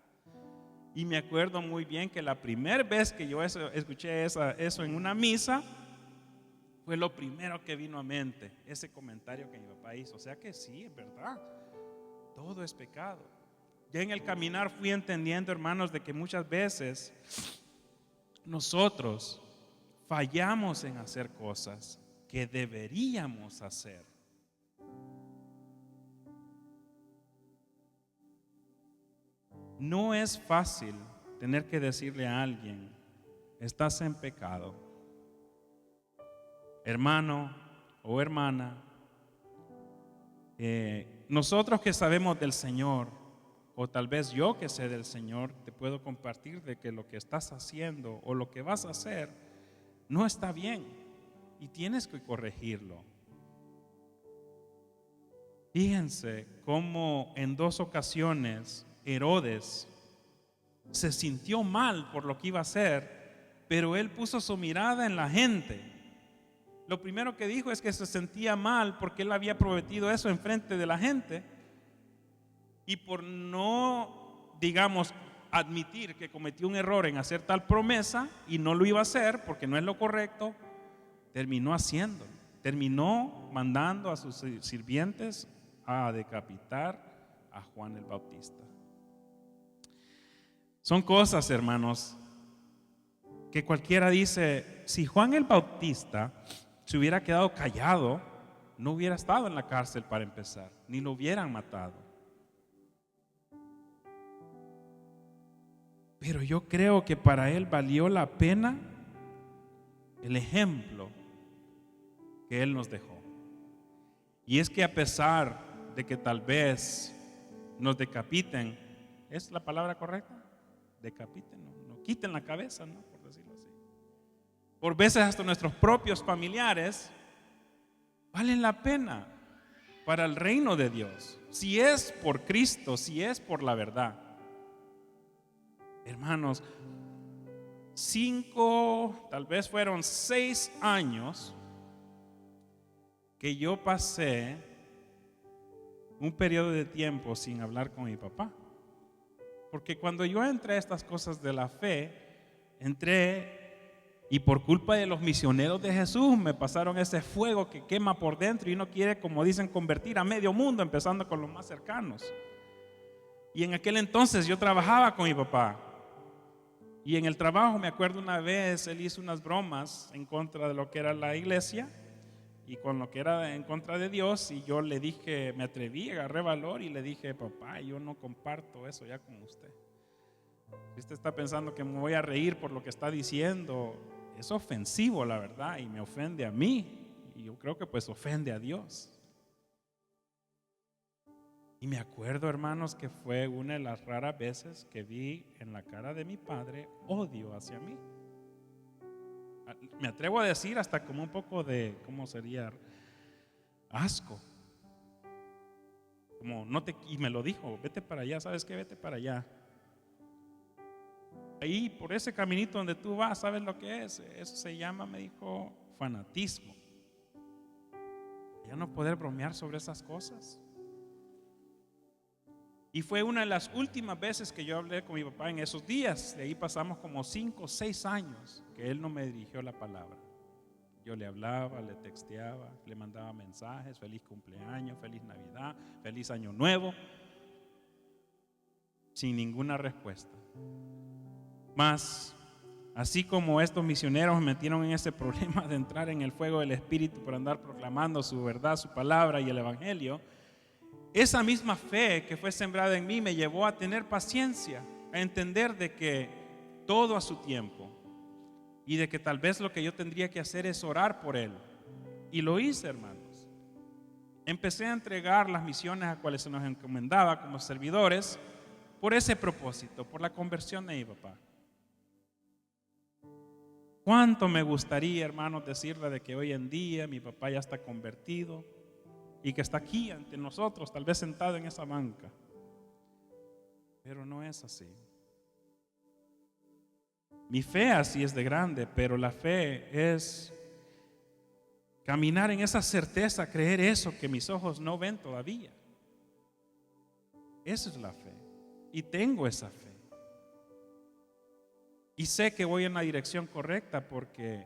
Y me acuerdo muy bien que la primera vez que yo escuché eso en una misa, fue lo primero que vino a mente, ese comentario que mi papá hizo. O sea que sí, es verdad, todo es pecado. Ya en el caminar fui entendiendo, hermanos, de que muchas veces nosotros fallamos en hacer cosas que deberíamos hacer. No es fácil tener que decirle a alguien, estás en pecado. Hermano o hermana, nosotros que sabemos del Señor, o tal vez yo que sé del Señor, te puedo compartir de que lo que estás haciendo o lo que vas a hacer no está bien y tienes que corregirlo. Fíjense cómo en 2 ocasiones Herodes se sintió mal por lo que iba a hacer, pero él puso su mirada en la gente. Lo primero que dijo es que se sentía mal porque él había prometido eso enfrente de la gente, y por no, digamos, admitir que cometió un error en hacer tal promesa y no lo iba a hacer porque no es lo correcto, terminó haciéndolo. Terminó mandando a sus sirvientes a decapitar a Juan el Bautista. Son cosas, hermanos, que cualquiera dice, si Juan el Bautista se hubiera quedado callado, no hubiera estado en la cárcel para empezar, ni lo hubieran matado. Pero yo creo que para él valió la pena el ejemplo que él nos dejó. Y es que a pesar de que tal vez nos decapiten, ¿es la palabra correcta? Decapiten, no quiten la cabeza, ¿no? Por decirlo así. Por veces hasta nuestros propios familiares valen la pena para el reino de Dios. Si es por Cristo, si es por la verdad. Hermanos, 5, tal vez fueron 6 años que yo pasé un periodo de tiempo sin hablar con mi papá. Porque cuando yo entré a estas cosas de la fe, entré y por culpa de los misioneros de Jesús me pasaron ese fuego que quema por dentro y uno quiere, como dicen, convertir a medio mundo, empezando con los más cercanos. Y en aquel entonces yo trabajaba con mi papá. Y en el trabajo me acuerdo una vez él hizo unas bromas en contra de lo que era la iglesia y con lo que era en contra de Dios, y yo le dije, me atreví, agarré valor y le dije, papá, yo no comparto eso ya con usted. Si usted está pensando que me voy a reír por lo que está diciendo, es ofensivo, la verdad, y me ofende a mí, y yo creo que pues ofende a Dios. Y me acuerdo, hermanos, que fue una de las raras veces que vi en la cara de mi padre odio hacia mí. Me atrevo a decir hasta como un poco de, ¿cómo sería? Asco. Como y me lo dijo, vete para allá, ¿sabes qué? Vete para allá. Ahí por ese caminito donde tú vas, ¿sabes lo que es? Eso se llama, me dijo, fanatismo. Ya no poder bromear sobre esas cosas. Y fue una de las últimas veces que yo hablé con mi papá en esos días. De ahí pasamos como 5 o 6 años que él no me dirigió la palabra. Yo le hablaba, le texteaba, le mandaba mensajes, feliz cumpleaños, feliz Navidad, feliz Año Nuevo, sin ninguna respuesta. Mas, así como estos misioneros me metieron en ese problema de entrar en el fuego del Espíritu por andar proclamando su verdad, su palabra y el Evangelio, esa misma fe que fue sembrada en mí me llevó a tener paciencia, a entender de que todo a su tiempo y de que tal vez lo que yo tendría que hacer es orar por él. Y lo hice, hermanos. Empecé a entregar las misiones a cuales se nos encomendaba como servidores por ese propósito, por la conversión de mi papá. Cuánto me gustaría, hermanos, decirle de que hoy en día mi papá ya está convertido y que está aquí ante nosotros, tal vez sentado en esa banca. Pero no es así. Mi fe así es de grande, pero la fe es caminar en esa certeza, creer eso que mis ojos no ven todavía. Esa es la fe. Y tengo esa fe. Y sé que voy en la dirección correcta porque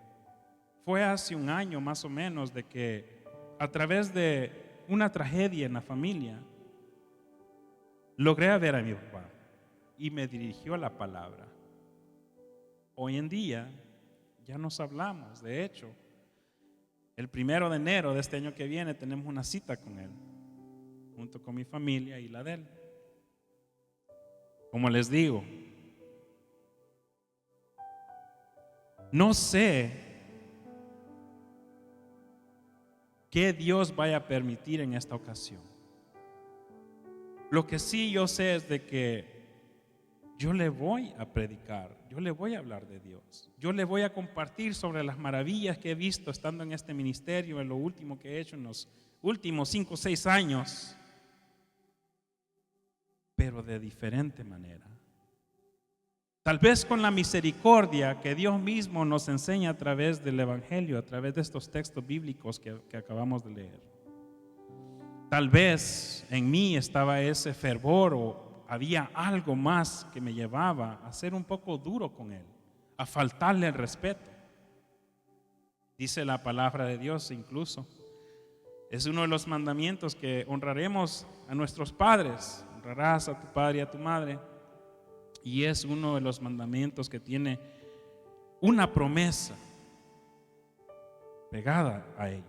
fue hace un año más o menos de que a través de una tragedia en la familia logré ver a mi papá y me dirigió la palabra. Hoy en día ya nos hablamos. De hecho, el 1 de enero de este año que viene tenemos una cita con él, junto con mi familia y la de él. Como les digo, no sé qué Dios vaya a permitir en esta ocasión. Lo que sí yo sé es de que yo le voy a predicar, yo le voy a hablar de Dios, yo le voy a compartir sobre las maravillas que he visto estando en este ministerio, en lo último que he hecho en los últimos 5 o 6 años, pero de diferente manera. Tal vez con la misericordia que Dios mismo nos enseña a través del Evangelio, a través de estos textos bíblicos que acabamos de leer. Tal vez en mí estaba ese fervor o había algo más que me llevaba a ser un poco duro con él, a faltarle el respeto. Dice la palabra de Dios incluso, es uno de los mandamientos que honraremos a nuestros padres, honrarás a tu padre y a tu madre, y es uno de los mandamientos que tiene una promesa pegada a ello.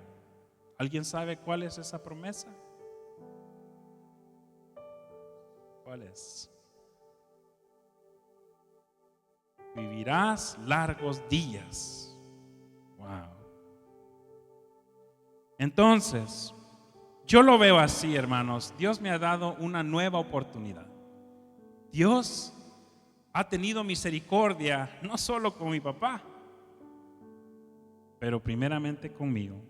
¿Alguien sabe cuál es esa promesa? ¿Cuál es? Vivirás largos días. Wow. Entonces, yo lo veo así, hermanos. Dios me ha dado una nueva oportunidad. Dios ha tenido misericordia no solo con mi papá, pero primeramente conmigo,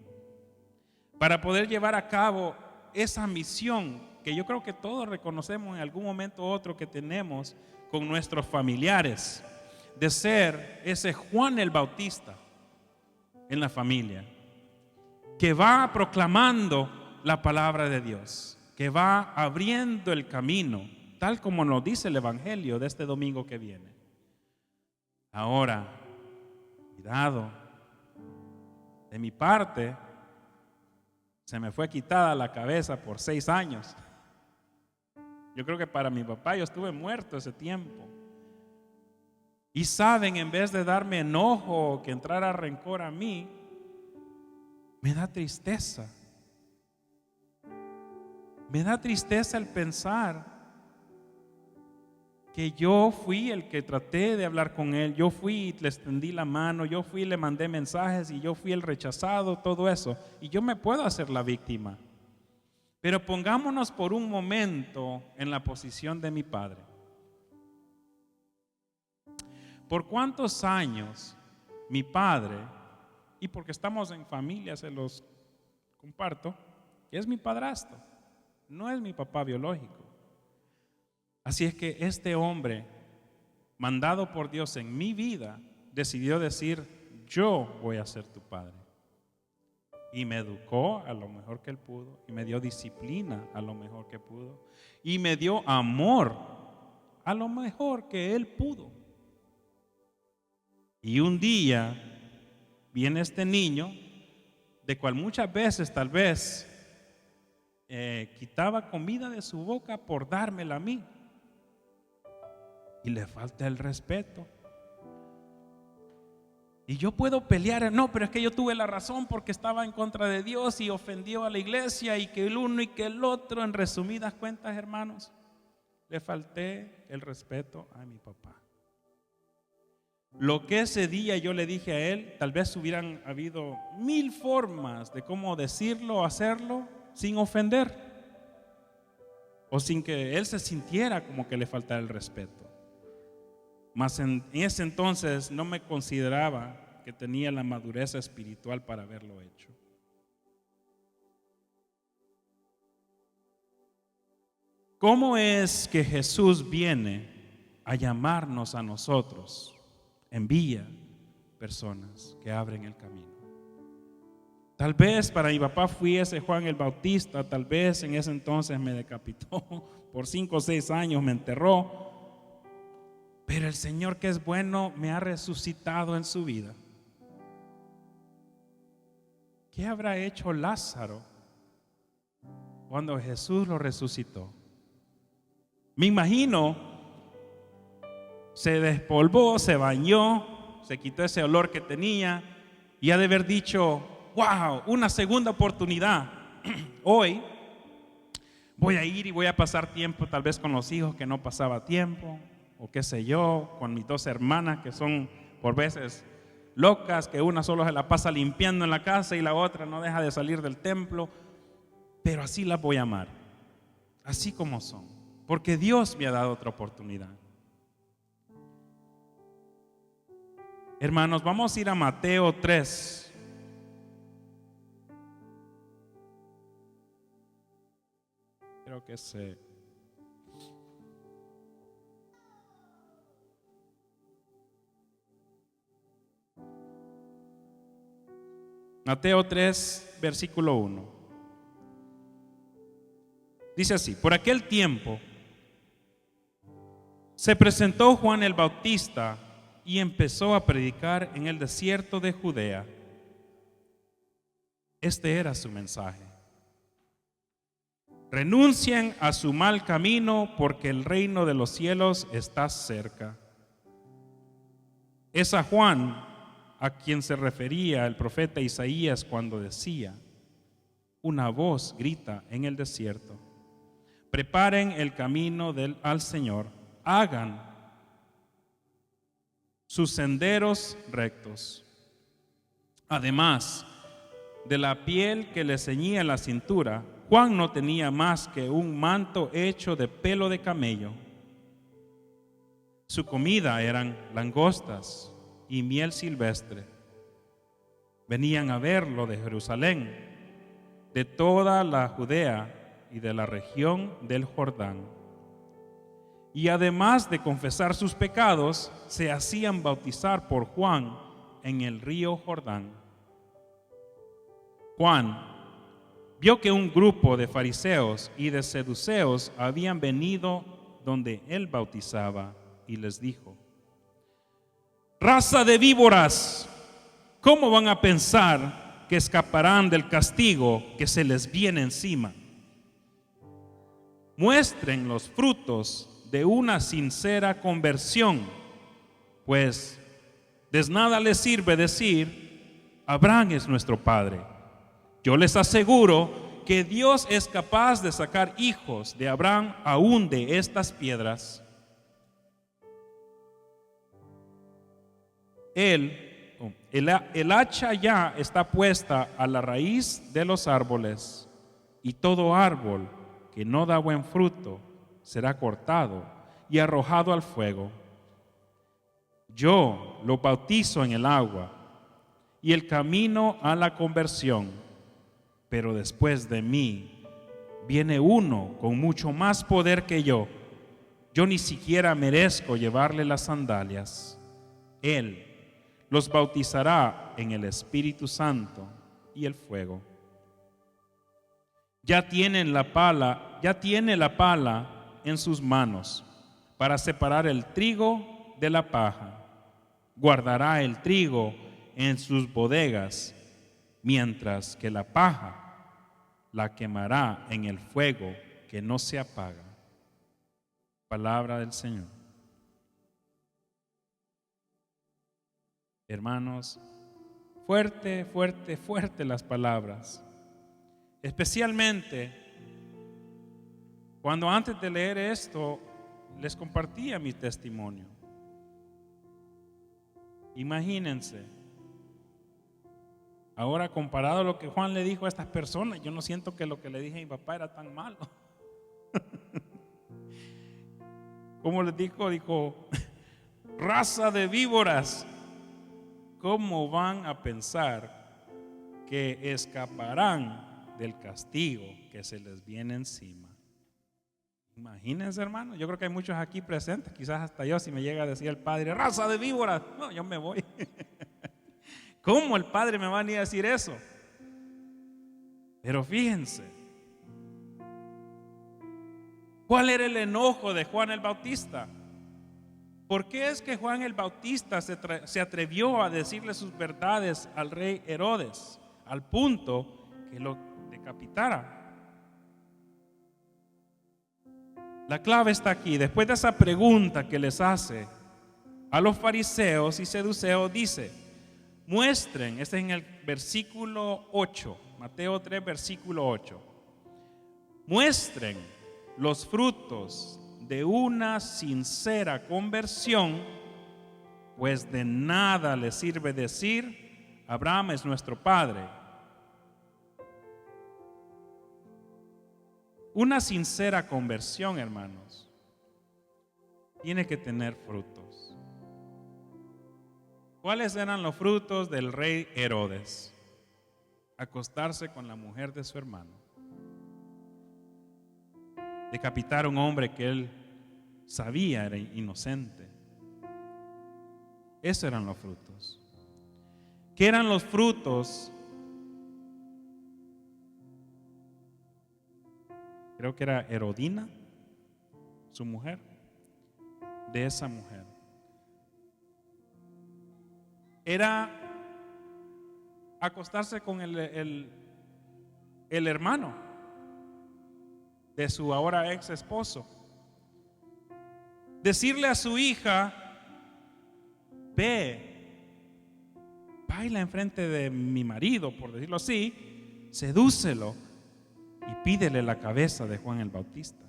para poder llevar a cabo esa misión que yo creo que todos reconocemos en algún momento u otro que tenemos con nuestros familiares, de ser ese Juan el Bautista en la familia, que va proclamando la palabra de Dios, que va abriendo el camino, tal como nos dice el Evangelio de este domingo que viene. Ahora, cuidado, de mi parte, se me fue quitada la cabeza por 6 años. Yo creo que para mi papá yo estuve muerto ese tiempo. Y saben, en vez de darme enojo, que entrara rencor a mí, me da tristeza. Me da tristeza el pensar que yo fui el que traté de hablar con él, yo fui y le extendí la mano, yo fui y le mandé mensajes y yo fui el rechazado, todo eso. Y yo me puedo hacer la víctima. Pero pongámonos por un momento en la posición de mi padre. ¿Por cuántos años mi padre, y porque estamos en familia, se los comparto, que es mi padrastro, no es mi papá biológico? Así es que este hombre, mandado por Dios en mi vida, decidió decir: yo voy a ser tu padre. Y me educó a lo mejor que él pudo, y me dio disciplina a lo mejor que pudo, y me dio amor a lo mejor que él pudo. Y un día viene este niño, de cual muchas veces tal vez quitaba comida de su boca por dármela a mí, y le falta el respeto. Y yo puedo pelear, no, pero es que yo tuve la razón porque estaba en contra de Dios y ofendió a la iglesia y que el uno y que el otro. En resumidas cuentas, hermanos, le falté el respeto a mi papá. Lo que ese día yo le dije a él, tal vez hubieran habido 1000 formas de cómo decirlo o hacerlo sin ofender. o sin que él se sintiera como que le faltara el respeto. Mas en ese entonces no me consideraba que tenía la madurez espiritual para haberlo hecho. ¿Cómo es que Jesús viene a llamarnos a nosotros? Envía personas que abren el camino. Tal vez para mi papá fui ese Juan el Bautista, tal vez en ese entonces me decapitó, por 5 o 6 años me enterró, pero el Señor, que es bueno, me ha resucitado en su vida. ¿Qué habrá hecho Lázaro cuando Jesús lo resucitó? Me imagino, se despolvó, se bañó, se quitó ese olor que tenía y ha de haber dicho: wow, una segunda oportunidad. Hoy voy a ir y voy a pasar tiempo tal vez con los hijos que no pasaba tiempo, o qué sé yo, con mis 2 hermanas que son por veces locas, que una solo se la pasa limpiando en la casa y la otra no deja de salir del templo, pero así las voy a amar, así como son, porque Dios me ha dado otra oportunidad. Hermanos, vamos a ir a Mateo 3. Creo que Mateo 3, versículo 1. Dice así: por aquel tiempo se presentó Juan el Bautista y empezó a predicar en el desierto de Judea. Este era su mensaje: renuncien a su mal camino, porque el reino de los cielos está cerca. Es a Juan a quien se refería el profeta Isaías cuando decía: una voz grita en el desierto, preparen el camino al Señor, hagan sus senderos rectos. Además de la piel que le ceñía la cintura, Juan no tenía más que un manto hecho de pelo de camello. Su comida eran langostas y miel silvestre. Venían a verlo de Jerusalén, de toda la Judea y de la región del Jordán. Y además de confesar sus pecados, se hacían bautizar por Juan en el río Jordán. Juan vio que un grupo de fariseos y de saduceos habían venido donde él bautizaba y les dijo: raza de víboras, ¿cómo van a pensar que escaparán del castigo que se les viene encima? Muestren los frutos de una sincera conversión, pues de nada les sirve decir: Abraham es nuestro padre. Yo les aseguro que Dios es capaz de sacar hijos de Abraham aún de estas piedras. El hacha ya está puesta a la raíz de los árboles, y todo árbol que no da buen fruto será cortado y arrojado al fuego. Yo lo bautizo en el agua y el camino a la conversión, pero después de mí viene uno con mucho más poder que yo. Yo ni siquiera merezco llevarle las sandalias. Él los bautizará en el Espíritu Santo y el fuego. Ya tiene la pala en sus manos para separar el trigo de la paja. Guardará el trigo en sus bodegas, mientras que la paja la quemará en el fuego que no se apaga. Palabra del Señor. Hermanos, fuerte las palabras. Especialmente cuando antes de leer esto les compartía mi testimonio. Imagínense, ahora comparado a lo que Juan le dijo a estas personas, yo no siento que lo que le dije a mi papá era tan malo. ¿Cómo les dijo? Dijo, raza de víboras, ¿cómo van a pensar que escaparán del castigo que se les viene encima? Imagínense, hermano, yo creo que hay muchos aquí presentes, quizás hasta yo, si me llega a decir el Padre, raza de víboras, no, yo me voy. ¿Cómo el Padre me va a venir a decir eso? Pero fíjense, ¿cuál era el enojo de Juan el Bautista? ¿Por qué es que Juan el Bautista se atrevió a decirle sus verdades al rey Herodes, al punto que lo decapitara? La clave está aquí. Después de esa pregunta que les hace a los fariseos y seduceos, dice, muestren, este es en el versículo 8, Mateo 3, versículo 8, muestren los frutos de una sincera conversión, pues de nada les sirve decir, Abraham es nuestro padre. Una sincera conversión, hermanos, tiene que tener frutos. ¿Cuáles eran los frutos del rey Herodes? Acostarse con la mujer de su hermano, decapitar a un hombre que él sabía era inocente. Esos eran los frutos. ¿Qué eran los frutos? Creo que era Herodina, su mujer, de esa mujer. Era acostarse con el hermano de su ahora ex esposo. Decirle a su hija, ve, baila enfrente de mi marido, por decirlo así, sedúcelo y pídele la cabeza de Juan el Bautista.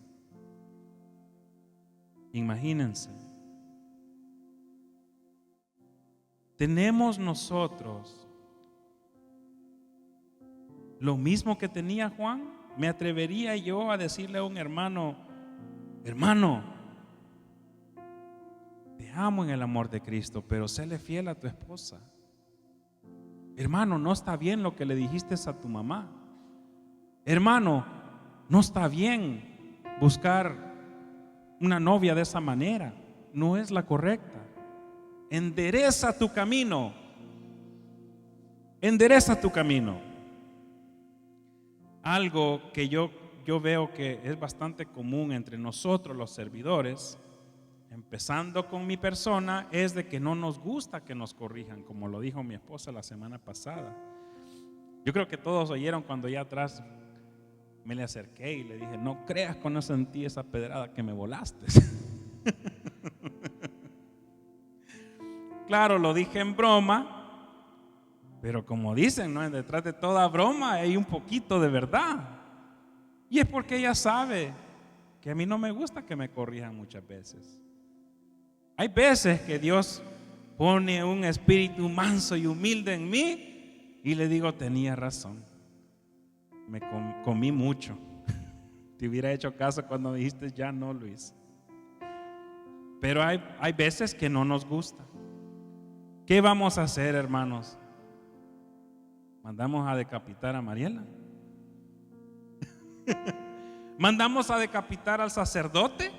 Imagínense. Tenemos nosotros lo mismo que tenía Juan. ¿Me atrevería yo a decirle a un hermano, hermano, te amo en el amor de Cristo, pero séle fiel a tu esposa? Hermano, no está bien lo que le dijiste a tu mamá. Hermano, no está bien buscar una novia de esa manera. No es la correcta. Endereza tu camino. Endereza tu camino. Algo que yo veo que es bastante común entre nosotros los servidores, empezando con mi persona, es de que no nos gusta que nos corrijan, como lo dijo mi esposa la semana pasada. Yo creo que todos oyeron cuando ya atrás me le acerqué y le dije, no creas que no sentí esa pedrada que me volaste. Claro, lo dije en broma, pero como dicen, ¿no? Detrás de toda broma hay un poquito de verdad. Y es porque ella sabe que a mí no me gusta que me corrijan muchas veces. Hay veces que Dios pone un espíritu manso y humilde en mí y le digo, tenía razón, me comí mucho. Te hubiera hecho caso cuando dijiste ya no, Luis. Pero hay veces que no nos gusta. ¿Qué vamos a hacer, hermanos? ¿Mandamos a decapitar a Mariela? ¿Mandamos a decapitar al sacerdote?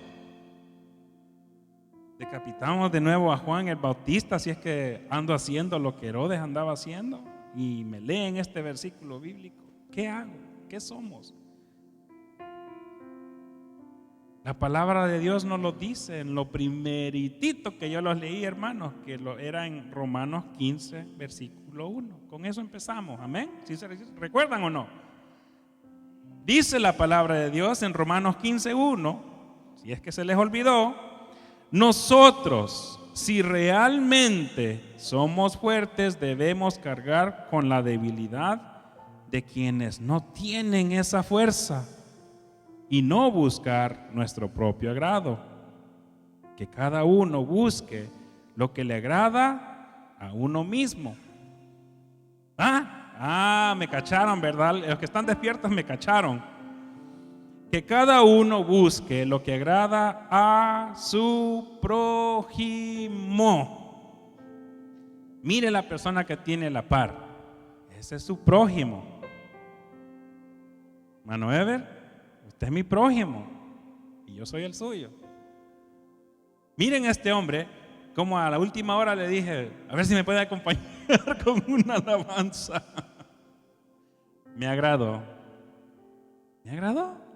¿Decapitamos de nuevo a Juan el Bautista si es que ando haciendo lo que Herodes andaba haciendo? Y me leen este versículo bíblico. ¿Qué hago? ¿Qué somos? La palabra de Dios nos lo dice en lo primeritito que yo los leí, hermanos, que era en Romanos 15, versículo 1. Con eso empezamos, amén. ¿Sí se recuerdan o no? Dice la palabra de Dios en Romanos 15, 1, si es que se les olvidó, nosotros, si realmente somos fuertes, debemos cargar con la debilidad de quienes no tienen esa fuerza y no buscar nuestro propio agrado. Que cada uno busque lo que le agrada a uno mismo. Me cacharon, ¿verdad? Los que están despiertos me cacharon. que cada uno busque lo que agrada a su prójimo. Mire la persona que tiene la par. Ese es su prójimo. Hermano Ever, usted es mi prójimo y yo soy el suyo. Miren a este hombre, como a la última hora le dije, a ver si me puede acompañar con una alabanza. Me agradó. ¿Me agradó?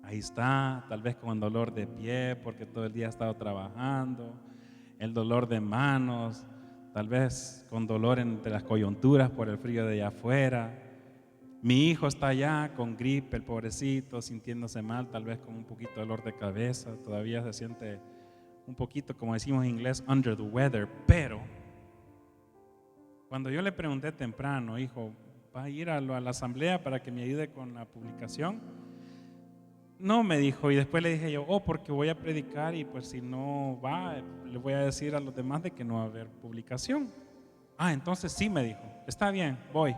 Ahí está, tal vez con dolor de pie porque todo el día ha estado trabajando, el dolor de manos, tal vez con dolor entre las coyunturas por el frío de allá afuera. Mi hijo está allá con gripe, el pobrecito, sintiéndose mal, tal vez con un poquito de dolor de cabeza, todavía se siente un poquito, como decimos en inglés, under the weather. Pero cuando yo le pregunté temprano, hijo, ¿va a ir a la asamblea para que me ayude con la publicación? No, me dijo, y después le dije yo, porque voy a predicar y pues si no va, le voy a decir a los demás de que no va a haber publicación. Entonces sí, me dijo, está bien, voy.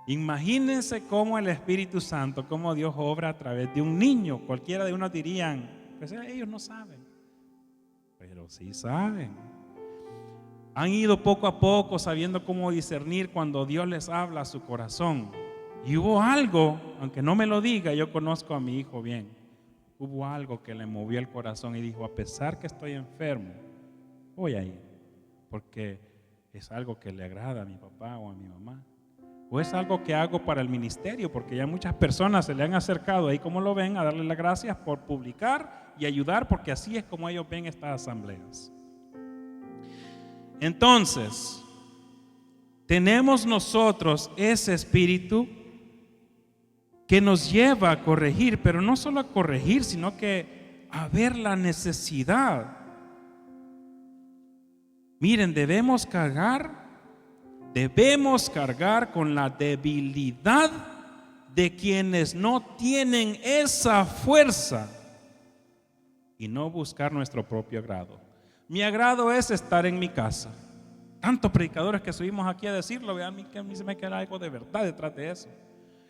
Imagínense cómo el Espíritu Santo, cómo Dios obra a través de un niño. Cualquiera de unos dirían, pues ellos no saben, pero sí saben. Han ido poco a poco sabiendo cómo discernir cuando Dios les habla a su corazón. Y hubo algo, aunque no me lo diga, yo conozco a mi hijo bien. Hubo algo que le movió el corazón y dijo, a pesar que estoy enfermo, voy a ir, porque es algo que le agrada a mi papá o a mi mamá. O es algo que hago para el ministerio, porque ya muchas personas se le han acercado ahí, como lo ven, a darle las gracias por publicar y ayudar, porque así es como ellos ven estas asambleas. Entonces, tenemos nosotros ese espíritu que nos lleva a corregir, pero no solo a corregir, sino que a ver la necesidad. Miren, debemos cargar con la debilidad de quienes no tienen esa fuerza y no buscar nuestro propio agrado. Mi agrado es estar en mi casa. Tantos predicadores que subimos aquí a decirlo, vean que a mí se me queda algo de verdad detrás de eso.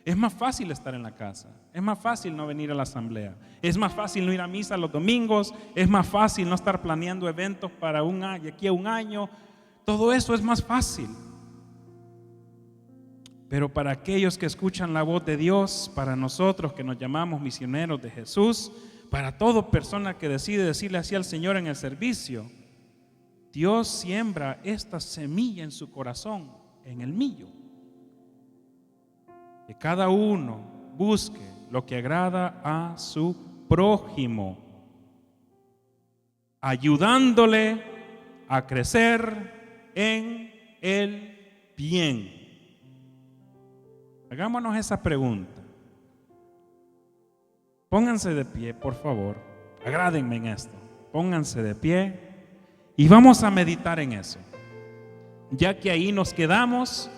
Es más fácil estar en la casa, es más fácil no venir a la asamblea, es más fácil no ir a misa los domingos, es más fácil no estar planeando eventos para un año, aquí a un año. Todo eso es más fácil. Pero para aquellos que escuchan la voz de Dios, para nosotros que nos llamamos misioneros de Jesús, para toda persona que decide decirle así al Señor en el servicio, Dios siembra esta semilla en su corazón, en el mío. Que cada uno busque lo que agrada a su prójimo, ayudándole a crecer en el bien. Hagámonos esa pregunta. Pónganse de pie, por favor. Agrádenme en esto. Pónganse de pie y vamos a meditar en eso. Ya que ahí nos quedamos,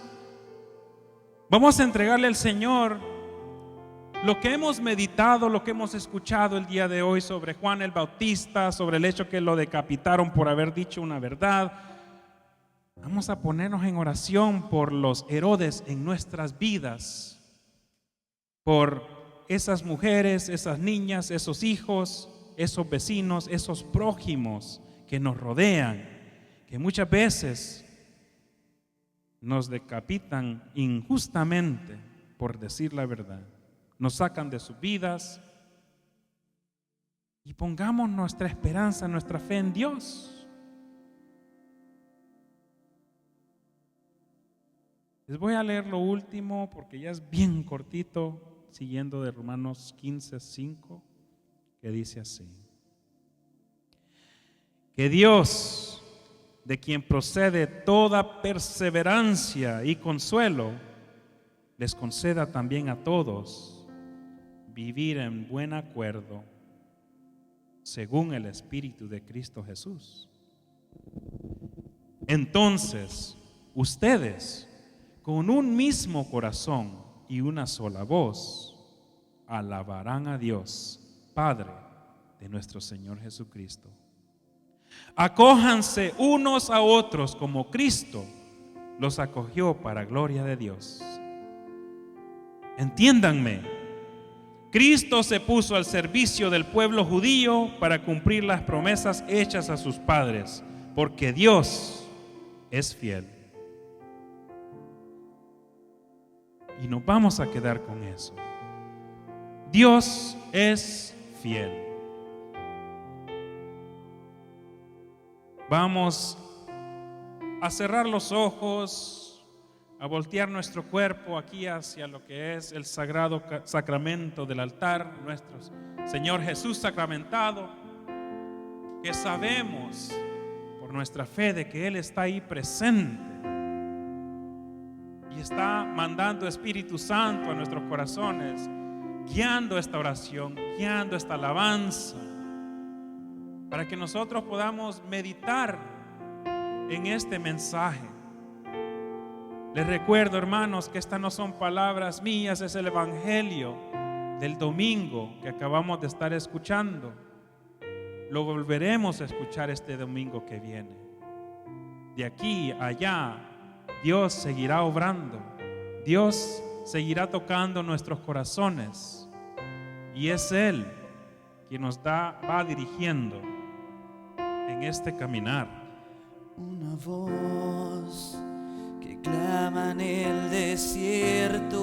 vamos a entregarle al Señor lo que hemos meditado, lo que hemos escuchado el día de hoy sobre Juan el Bautista, sobre el hecho que lo decapitaron por haber dicho una verdad. Vamos a ponernos en oración por los Herodes en nuestras vidas, por esas mujeres, esas niñas, esos hijos, esos vecinos, esos prójimos que nos rodean, que muchas veces nos decapitan injustamente por decir la verdad, nos sacan de sus vidas, y pongamos nuestra esperanza, nuestra fe en Dios. Les voy a leer lo último porque ya es bien cortito, siguiendo de Romanos 15:5, que dice así: que Dios, de quien procede toda perseverancia y consuelo, les conceda también a todos vivir en buen acuerdo según el Espíritu de Cristo Jesús. Entonces, ustedes, con un mismo corazón y una sola voz, alabarán a Dios, Padre de nuestro Señor Jesucristo. Acójanse unos a otros como Cristo los acogió para gloria de Dios. Entiéndanme, Cristo se puso al servicio del pueblo judío para cumplir las promesas hechas a sus padres, porque Dios es fiel. Y nos vamos a quedar con eso. Dios es fiel. Vamos a cerrar los ojos, a voltear nuestro cuerpo aquí hacia lo que es el sagrado sacramento del altar, nuestro Señor Jesús sacramentado, que sabemos por nuestra fe de que Él está ahí presente y está mandando Espíritu Santo a nuestros corazones, guiando esta oración, guiando esta alabanza, para que nosotros podamos meditar en este mensaje. Les recuerdo, hermanos, que estas no son palabras mías, es el Evangelio del domingo que acabamos de estar escuchando. Lo volveremos a escuchar este domingo que viene. De aquí a allá, Dios seguirá obrando. Dios seguirá tocando nuestros corazones. Y es Él quien nos va dirigiendo en este caminar. Una voz que clama en el desierto,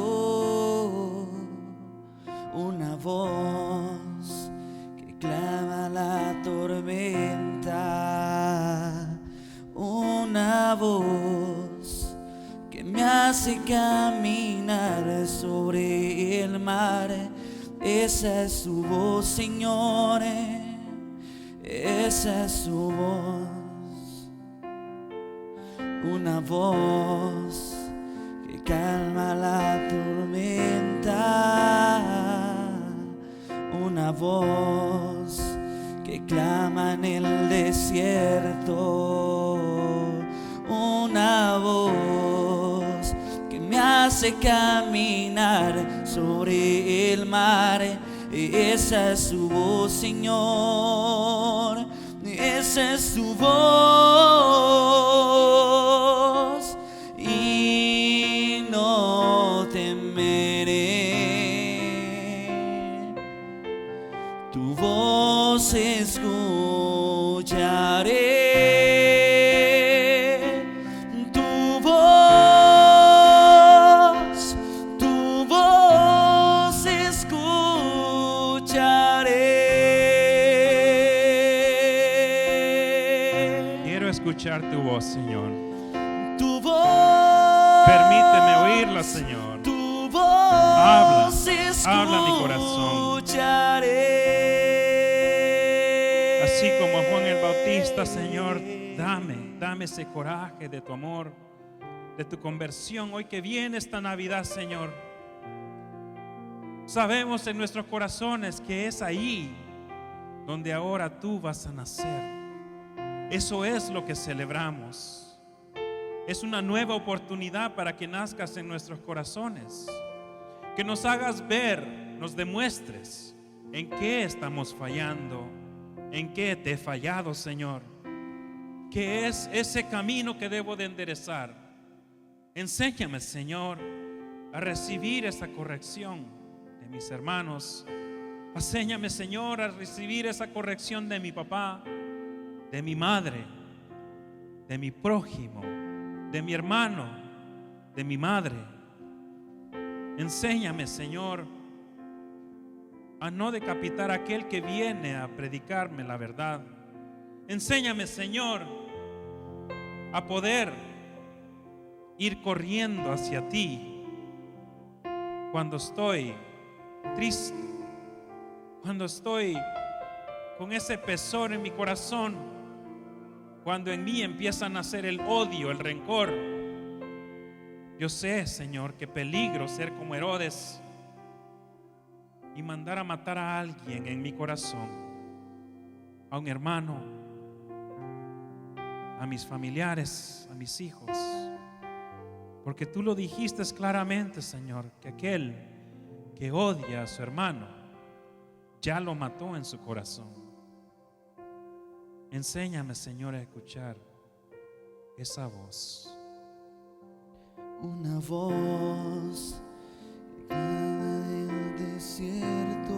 una voz que clama la tormenta, una voz que me hace caminar sobre el mar. Esa es su voz, Señor, esa es su voz. Una voz que calma la tormenta, una voz que clama en el desierto, una voz que me hace caminar sobre el mar. Esa es su voz, Señor, esa es su voz, y no temeré. Tu voz escucharé. Escuchar tu voz, Señor. Tu voz. Permíteme oírla, Señor. Tu voz. Habla mi corazón. Así como Juan el Bautista, Señor, dame ese coraje de tu amor, de tu conversión. Hoy que viene esta Navidad, Señor, sabemos en nuestros corazones que es ahí donde ahora tú vas a nacer. Eso es lo que celebramos. Es una nueva oportunidad para que nazcas en nuestros corazones, que nos hagas ver, nos demuestres en qué estamos fallando, en qué te he fallado, Señor, qué es ese camino que debo de enderezar. Enséñame, Señor, a recibir esa corrección de mis hermanos. Enséñame, Señor, a recibir esa corrección de mi papá, de mi madre, de mi prójimo, de mi hermano, de mi madre. Enséñame, Señor, a no decapitar a aquel que viene a predicarme la verdad. Enséñame, Señor, a poder ir corriendo hacia ti cuando estoy triste, cuando estoy con ese pesar en mi corazón, cuando en mí empieza a nacer el odio, el rencor. Yo sé, Señor, que peligro ser como Herodes y mandar a matar a alguien en mi corazón, a un hermano, a mis familiares, a mis hijos, porque tú lo dijiste claramente, Señor, que aquel que odia a su hermano ya lo mató en su corazón. Enséñame, Señor, a escuchar esa voz. Una voz que clama en el desierto,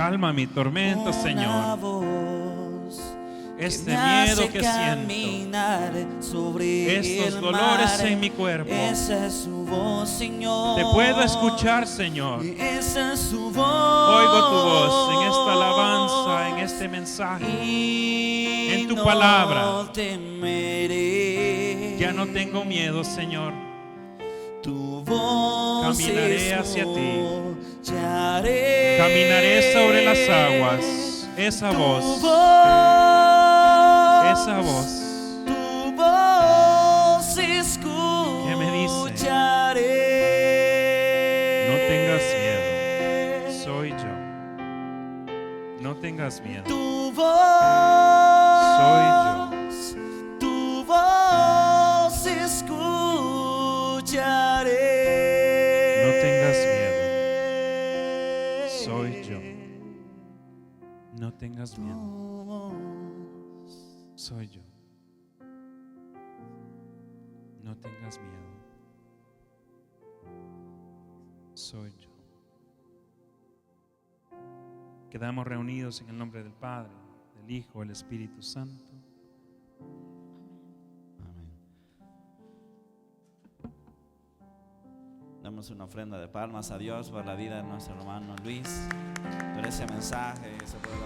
calma mi tormento, Señor. Este miedo que siento, estos dolores en mi cuerpo, esa es su voz, Señor. te puedo escuchar, Señor. Esa es su voz. Oigo tu voz en esta alabanza, en este mensaje, en tu palabra. No temeré. Ya no tengo miedo, Señor. Tu voz Caminaré hacia ti. escucharé. Caminaré sobre las aguas. Esa Tu voz, esa voz tu voz escucharé. que me dice, no tengas miedo, soy yo. No tengas miedo, Tu voz, soy yo. tu voz escucharé. No tengas miedo, soy yo. No tengas miedo, soy yo. No tengas miedo, soy yo. Quedamos reunidos en el nombre del Padre, del Hijo, del Espíritu Santo. Amén. Damos una ofrenda de palmas a Dios por la vida de nuestro hermano Luis, por ese mensaje, ese pueblo.